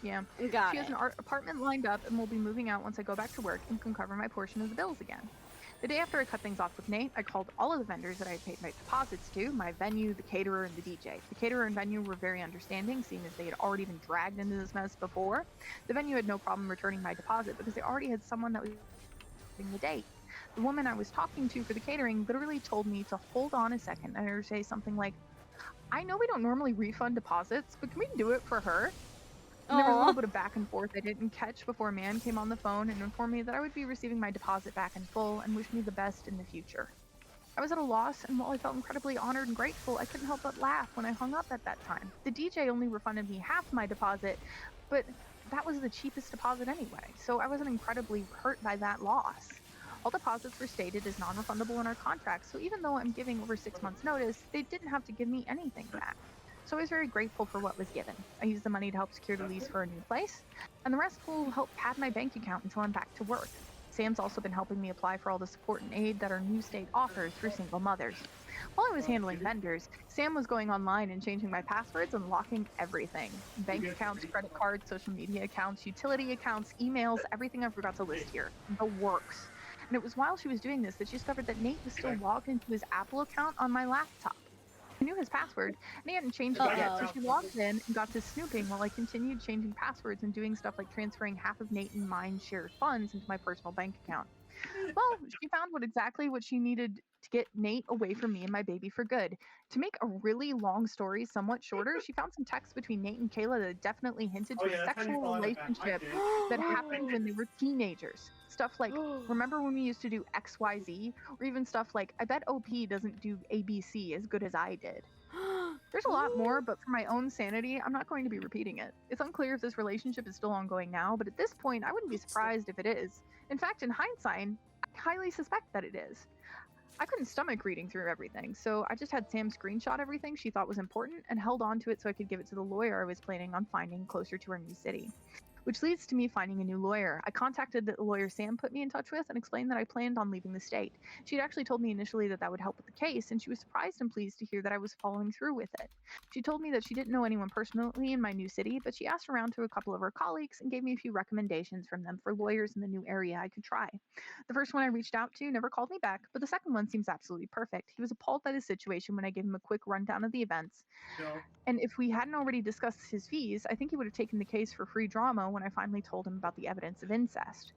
A: Yeah.
B: Got
A: She
B: it.
A: has an apartment lined up and will be moving out once I go back to work and can cover my portion of the bills again. The day after I cut things off with Nate, I called all of the vendors that I paid my deposits to, my venue, the caterer, and the DJ. The caterer and venue were very understanding, seeing as they had already been dragged into this mess before. The venue had no problem returning my deposit because they already had someone that was doing the date. The woman I was talking to for the catering literally told me to hold on a second and her say something like, I know we don't normally refund deposits, but can we do it for her? And there was a
B: Aw.
A: little bit of back and forth I didn't catch before a man came on the phone and informed me that I would be receiving my deposit back in full and wished me the best in the future. I was at a loss, and while I felt incredibly honored and grateful, I couldn't help but laugh when I hung up at that time. The DJ only refunded me half my deposit, but that was the cheapest deposit anyway, so I wasn't incredibly hurt by that loss. All deposits were stated as non-refundable in our contract, so even though I'm giving over 6 months' notice, they didn't have to give me anything back. So I was very grateful for what was given. I used the money to help secure the lease for a new place, and the rest will help pad my bank account until I'm back to work. Sam's also been helping me apply for all the support and aid that our new state offers for single mothers. While I was handling vendors, Sam was going online and changing my passwords and locking everything. Bank accounts, credit cards, social media accounts, utility accounts, emails, everything I forgot to list here. The works. And it was while she was doing this that she discovered that Nate was still logged into his Apple account on my laptop. I knew his password, and he hadn't changed it yet, so she logged in and got to snooping while I continued changing passwords and doing stuff like transferring half of Nate and mine shared funds into my personal bank account. Well, she found exactly what she needed to get Nate away from me and my baby for good. To make a really long story somewhat shorter, she found some texts between Nate and Kayla that definitely hinted to a sexual relationship that happened when they were teenagers. Stuff like, remember when we used to do XYZ? Or even stuff like, I bet OP doesn't do ABC as good as I did. There's a lot more, but for my own sanity, I'm not going to be repeating it. It's unclear if this relationship is still ongoing now, but at this point, I wouldn't be surprised if it is. In fact, in hindsight, I highly suspect that it is. I couldn't stomach reading through everything, so I just had Sam screenshot everything she thought was important and held on to it so I could give it to the lawyer I was planning on finding closer to our new city. Which leads to me finding a new lawyer. I contacted the lawyer Sam put me in touch with and explained that I planned on leaving the state. She had actually told me initially that that would help with the case, and she was surprised and pleased to hear that I was following through with it. She told me that she didn't know anyone personally in my new city, but she asked around to a couple of her colleagues and gave me a few recommendations from them for lawyers in the new area I could try. The first one I reached out to never called me back, but the second one seems absolutely perfect. He was appalled by the situation when I gave him a quick rundown of the events. And if we hadn't already discussed his fees, I think he would have taken the case for free drama when I finally told him about the evidence of incest.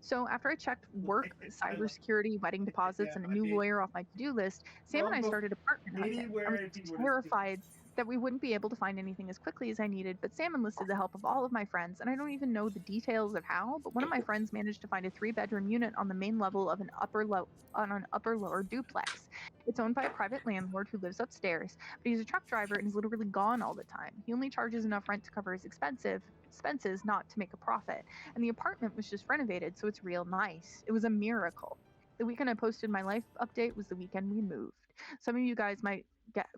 A: So after I checked work, cybersecurity, wedding deposits, and a new lawyer off my to-do list, Sam and I started apartment hunting. I was terrified that we wouldn't be able to find anything as quickly as I needed, but Sam enlisted the help of all of my friends, and I don't even know the details of how, but one of my friends managed to find a 3-bedroom unit on the main level of an upper-lower duplex. It's owned by a private landlord who lives upstairs, but he's a truck driver and is literally gone all the time. He only charges enough rent to cover his expenses, not to make a profit. And the apartment was just renovated, so it's real nice. It was a miracle. The weekend I posted my life update was the weekend we moved. Some of you guys might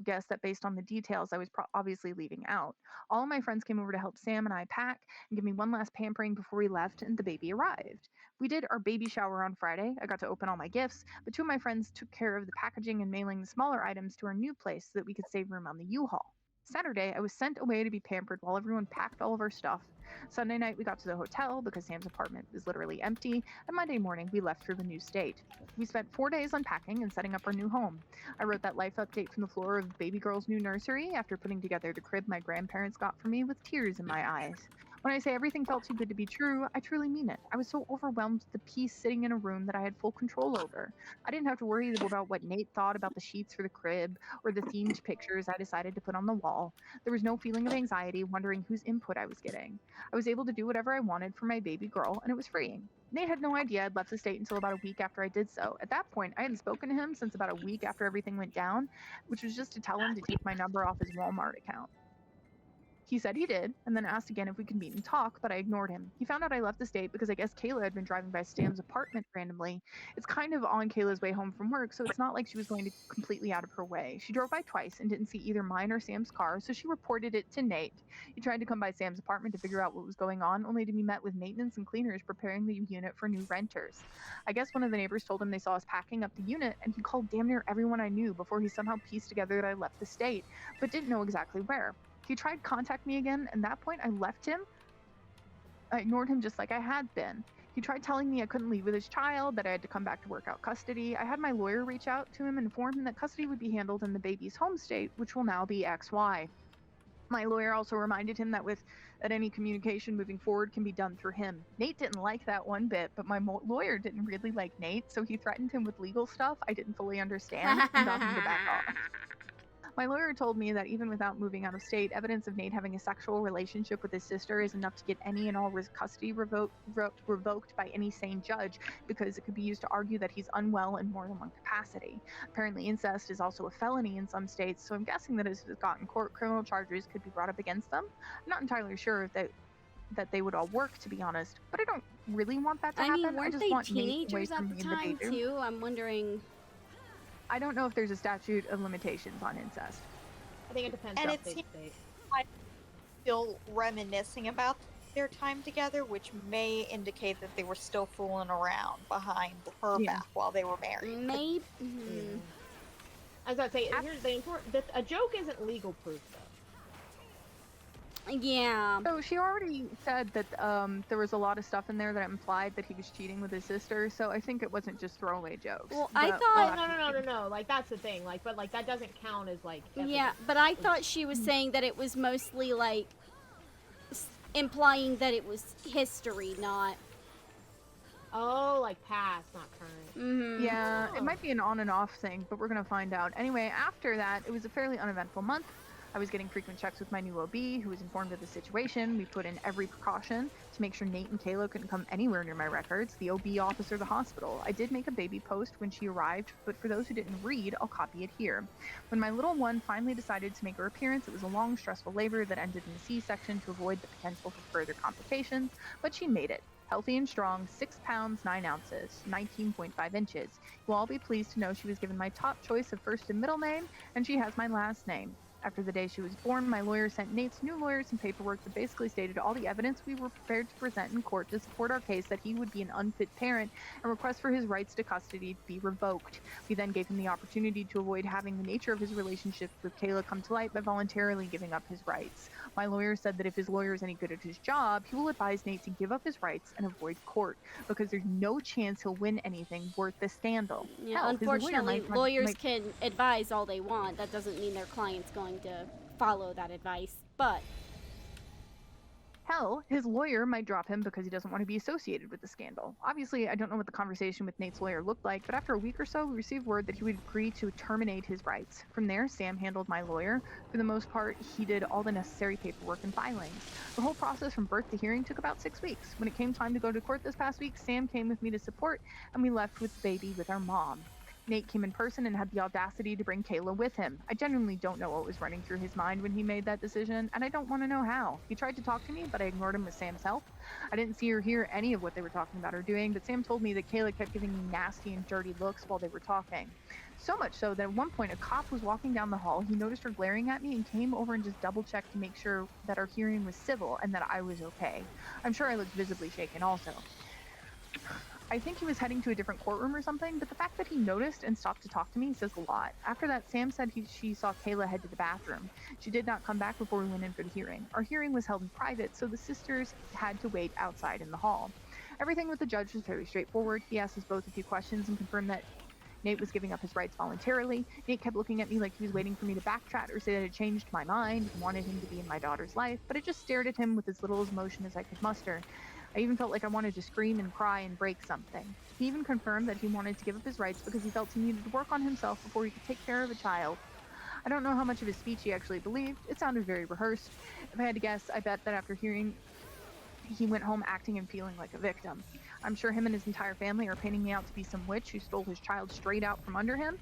A: guess that based on the details I was obviously leaving out. All of my friends came over to help Sam and I pack and give me one last pampering before we left, and the baby arrived. We did our baby shower on Friday. I got to open all my gifts, but 2 of my friends took care of the packaging and mailing the smaller items to our new place so that we could save room on the U-Haul. Saturday, I was sent away to be pampered while everyone packed all of our stuff. Sunday night, we got to the hotel because Sam's apartment was literally empty, and Monday morning, we left for the new state. We spent 4 days unpacking and setting up our new home. I wrote that life update from the floor of baby girl's new nursery after putting together the crib my grandparents got for me with tears in my eyes. When I say everything felt too good to be true, I truly mean it. I was so overwhelmed with the peace sitting in a room that I had full control over. I didn't have to worry about what Nate thought about the sheets for the crib or the themed pictures I decided to put on the wall. There was no feeling of anxiety wondering whose input I was getting. I was able to do whatever I wanted for my baby girl, and it was freeing. Nate had no idea I'd left the state until about a week after I did so. At that point, I hadn't spoken to him since about a week after everything went down, which was just to tell him to take my number off his Walmart account. He said he did, and then asked again if we could meet and talk, but I ignored him. He found out I left the state because I guess Kayla had been driving by Sam's apartment randomly. It's kind of on Kayla's way home from work, so it's not like she was going to completely out of her way. She drove by twice and didn't see either mine or Sam's car, so she reported it to Nate. He tried to come by Sam's apartment to figure out what was going on, only to be met with maintenance and cleaners preparing the unit for new renters. I guess one of the neighbors told him they saw us packing up the unit, and he called damn near everyone I knew before he somehow pieced together that I left the state, but didn't know exactly where. He tried to contact me again, and at that point I left him. I ignored him just like I had been. He tried telling me I couldn't leave with his child, that I had to come back to work out custody. I had my lawyer reach out to him and inform him that custody would be handled in the baby's home state, which will now be XY. My lawyer also reminded him that any communication moving forward can be done through him. Nate didn't like that one bit, but my lawyer didn't really like Nate, so he threatened him with legal stuff I didn't fully understand and got him to back off. My lawyer told me that even without moving out of state, evidence of Nate having a sexual relationship with his sister is enough to get any and all custody revoked by any sane judge, because it could be used to argue that he's unwell in more than one capacity. Apparently, incest is also a felony in some states, so I'm guessing that as it's gotten court, criminal charges could be brought up against them. I'm not entirely sure that they would all work, to be honest, but I don't really want that to happen.
B: I mean, weren't
A: just
B: they
A: want Nate away
B: teenagers at
A: from
B: the
A: me and the
B: time
A: baby.
B: too? I'm wondering.
A: I don't know if there's a statute of limitations on incest.
C: I think it depends
F: And
C: on
F: it
C: state to
F: seems
C: state.
F: Still reminiscing about their time together, which may indicate that they were still fooling around behind her
A: Yeah.
F: back while they were married.
B: Maybe.
C: As I say, here's the important. A joke isn't legal proof, though.
B: Yeah.
A: So she already said that there was a lot of stuff in there that implied that he was cheating with his sister, so I think it wasn't just throwaway jokes.
B: Well, I
A: But
B: thought-
A: we'll
C: No. Like that's the thing. Like, but like that doesn't count as like.
B: Yeah,
C: evidence.
B: but I thought she was saying that it was mostly like implying that it was history, not.
C: Oh, like past, not current.
A: Yeah,
C: Oh.
A: it might be an on and off thing, but we're gonna find out. Anyway, after that, it was a fairly uneventful month. I was getting frequent checks with my new OB, who was informed of the situation. We put in every precaution to make sure Nate and Kayla couldn't come anywhere near my records. The OB officer, the hospital. I did make a baby post when she arrived, but for those who didn't read, I'll copy it here. When my little one finally decided to make her appearance, it was a long, stressful labor that ended in a C-section to avoid the potential for further complications, but she made it. Healthy and strong, 6 pounds, 9 ounces, 19.5 inches. You'll all be pleased to know she was given my top choice of first and middle name, and she has my last name. After the day she was born, my lawyer sent Nate's new lawyer some paperwork that basically stated all the evidence we were prepared to present in court to support our case that he would be an unfit parent and request for his rights to custody to be revoked. We then gave him the opportunity to avoid having the nature of his relationship with Kayla come to light by voluntarily giving up his rights. My lawyer said that if his lawyer is any good at his job, he will advise Nate to give up his rights and avoid court, because there's no chance he'll win anything worth the scandal.
B: Yeah,
A: Hell, his lawyer
B: unfortunately,
A: might-
B: lawyers
A: might-
B: can advise all they want. That doesn't mean their client's going to follow that advice. But
A: Hell, his lawyer might drop him because he doesn't want to be associated with the scandal. Obviously, I don't know what the conversation with Nate's lawyer looked like, but after a week or so, we received word that he would agree to terminate his rights. From there, Sam handled my lawyer. For the most part, he did all the necessary paperwork and filings. The whole process from birth to hearing took about 6 weeks. When it came time to go to court this past week, Sam came with me to support, and we left with the baby with our mom. Nate came in person and had the audacity to bring Kayla with him. I genuinely don't know what was running through his mind when he made that decision, and I don't want to know how. He tried to talk to me, but I ignored him with Sam's help. I didn't see or hear any of what they were talking about or doing, but Sam told me that Kayla kept giving me nasty and dirty looks while they were talking. So much so that at one point a cop was walking down the hall, he noticed her glaring at me and came over and just double-checked to make sure that our hearing was civil and that I was okay. I'm sure I looked visibly shaken also. I think he was heading to a different courtroom or something, but the fact that he noticed and stopped to talk to me says a lot. After that, Sam said she saw Kayla head to the bathroom. She did not come back before we went in for the hearing. Our hearing was held in private, so the sisters had to wait outside in the hall. Everything with the judge was very straightforward. He asked us both a few questions and confirmed that Nate was giving up his rights voluntarily. Nate kept looking at me like he was waiting for me to backtrack or say that I changed my mind and wanted him to be in my daughter's life, but I just stared at him with as little emotion as I could muster. I even felt like I wanted to scream and cry and break something. He even confirmed that he wanted to give up his rights because he felt he needed to work on himself before he could take care of a child. I don't know how much of his speech he actually believed. It sounded very rehearsed. If I had to guess, I bet that after hearing, he went home acting and feeling like a victim. I'm sure him and his entire family are painting me out to be some witch who stole his child straight out from under him.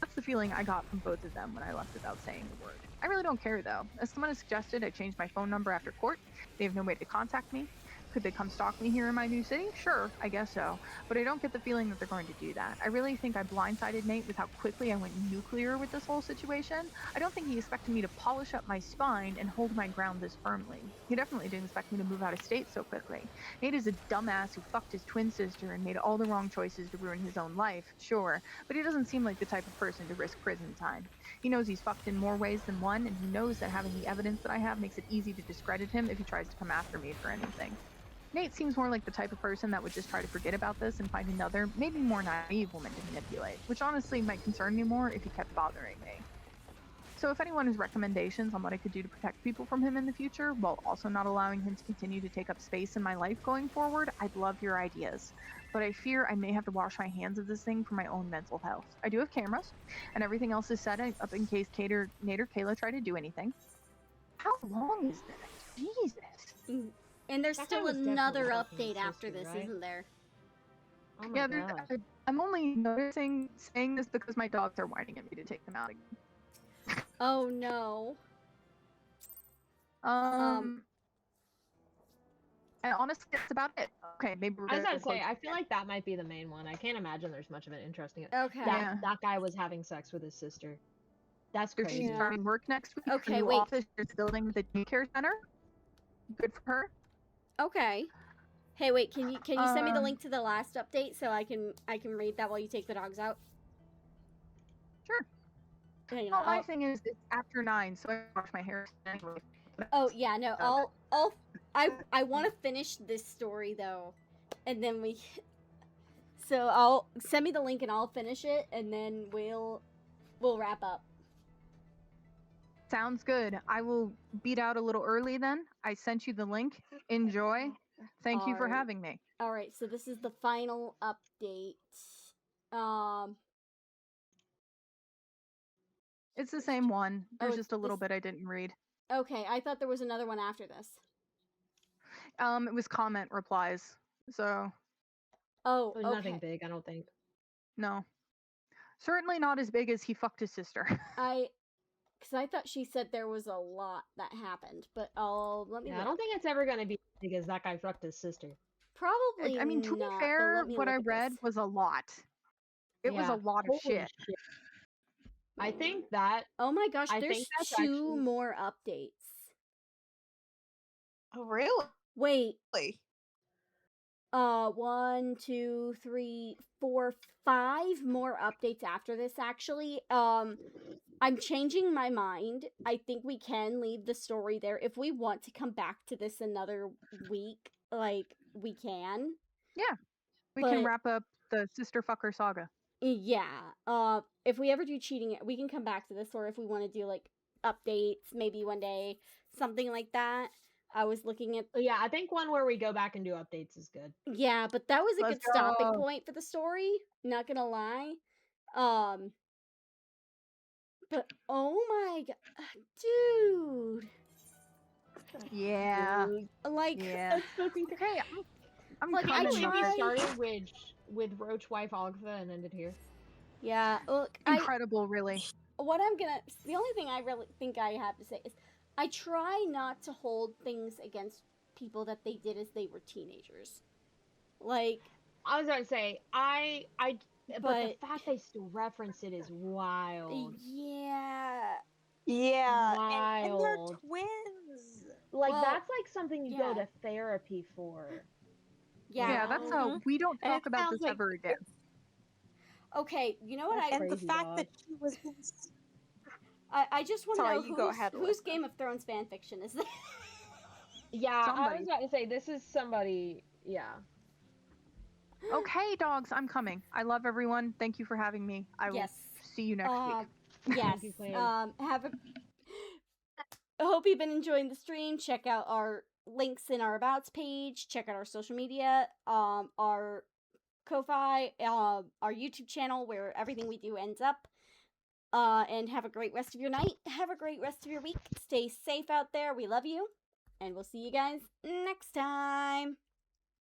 A: That's the feeling I got from both of them when I left without saying a word. I really don't care though. As someone has suggested, I changed my phone number after court. They have no way to contact me. Could they come stalk me here in my new city? Sure, I guess so. But I don't get the feeling that they're going to do that. I really think I blindsided Nate with how quickly I went nuclear with this whole situation. I don't think he expected me to polish up my spine and hold my ground this firmly. He definitely didn't expect me to move out of state so quickly. Nate is a dumbass who fucked his twin sister and made all the wrong choices to ruin his own life, sure, but he doesn't seem like the type of person to risk prison time. He knows he's fucked in more ways than one, and he knows that having the evidence that I have makes it easy to discredit him if he tries to come after me for anything. Nate seems more like the type of person that would just try to forget about this and find another, maybe more naive woman to manipulate, which honestly might concern me more if he kept bothering me. So if anyone has recommendations on what I could do to protect people from him in the future, while also not allowing him to continue to take up space in my life going forward, I'd love your ideas. But I fear I may have to wash my hands of this thing for my own mental health. I do have cameras, and everything else is set up in case Nate or Kayla try to do anything. How long is this? Jesus.
B: And there's
C: That guy
B: still
C: was
B: another
C: definitely fucking his
B: update after
C: sister,
B: this,
C: right?
B: isn't there?
C: Oh my
A: Yeah,
C: god.
A: I'm only saying this because my dogs are whining at me to take them out again.
B: Oh no.
A: And honestly, that's about it. Okay, maybe we're
C: I was
A: gonna
C: about to say,
A: close
C: I feel like that might be the main one. I can't imagine there's much of an interesting.
B: Okay.
A: Yeah.
C: That guy was having sex with his sister. That's
A: Does she
C: crazy.
B: Yeah.
A: starting work next week?
B: Okay,
A: Her new
B: wait.
A: office is building the daycare center. Good for her.
B: Okay. Hey, wait, can you send me the
A: Um,
B: link to the last update so I can read that while you take the dogs out?
A: Sure.
B: Hang
A: Well,
B: on,
A: my
B: I'll-
A: thing is it's after 9, so I wash my hair anyway.
B: Oh yeah, no, I want to finish this story though, and then we. So I'll send me the link and I'll finish it, and then we'll wrap up.
A: Sounds good. I will beat out a little early then. I sent you the link. Enjoy. Thank you for
B: Alright.
A: having me.
B: All right, so this is the final update.
A: It's the same one. There's
B: Oh,
A: just a little
B: this-
A: bit I didn't read.
B: Okay, I thought there was another one after this.
A: It was comment replies. So,
B: Oh,
C: There's
B: okay.
C: nothing big, I don't think.
A: no. Certainly not as big as he fucked his sister.
B: Because I thought she said there was a lot that happened, but let me.
C: Yeah, I
B: look.
C: don't think it's ever gonna be because that guy fucked his sister.
B: Probably.
A: I mean, to
B: not,
A: be
B: but
A: fair,
B: let me
A: what
B: look
A: I
B: at
A: read
B: this.
A: was a lot. It was
C: Yeah,
A: a lot of
C: holy
A: shit.
C: I think that
B: Oh my gosh,
C: I
B: there's
C: think that's
B: two
C: actually-
B: more updates.
F: Oh, really?
B: Wait. 1, 2, 3, 4, 5 more updates after this, actually. I'm changing my mind. I think we can leave the story there. If we want to come back to this another week, like, we can.
A: We can
B: But-
A: wrap up the sister fucker saga.
B: Yeah. If we ever do cheating, we can come back to this, or if we want to do, like, updates, maybe one day, something like that. I was looking at
C: Yeah, I think one where we go back and do updates is good.
B: Yeah, but that was a
A: Let's
B: good stopping
A: go.
B: point for the story, not gonna lie. But oh my god, dude.
A: Yeah.
B: Like
A: Yeah.
C: That's fucking crazy.
A: Okay, I'm
B: Like, I
A: coming.
C: Can't believe
B: tried-
C: we started with Roach Wife Agatha and ended here.
B: yeah, look,
A: Incredible, really.
B: the only thing I really think I have to say is I try not to hold things against people that they did as they were teenagers. Like,
C: I was gonna say, but
B: But-
C: the fact they still reference it is wild.
B: yeah.
F: Yeah. And they're
C: Wild.
F: twins.
C: Like
B: Well,
C: that's like something you go
B: yeah.
C: to therapy for.
A: Yeah, that's how we don't
F: And
A: talk
F: it
A: about
F: sounds
A: this
F: like
A: ever again.
B: Okay, you know what
C: That's
F: And the
C: crazy,
F: fact
C: dog.
F: that she was
B: I just want to
F: Sorry,
B: know
F: you go ahead,
B: whose
F: Alyssa.
B: Game of Thrones fanfiction is this?
C: Yeah, I
A: Somebody.
C: was about to say this is somebody. Yeah.
A: Okay, dogs, I'm coming. I love everyone. Thank you for having me. I will
B: Yes.
A: see you next week.
B: Yes.
C: you, Queen.
B: Have a. I hope you've been enjoying the stream. Check out our links in our abouts page. Check out our social media. Our Ko-fi. Our YouTube channel where everything we do ends up. And have a great rest of your night. Have a great rest of your week. Stay safe out there. We love you. And we'll see you guys next time.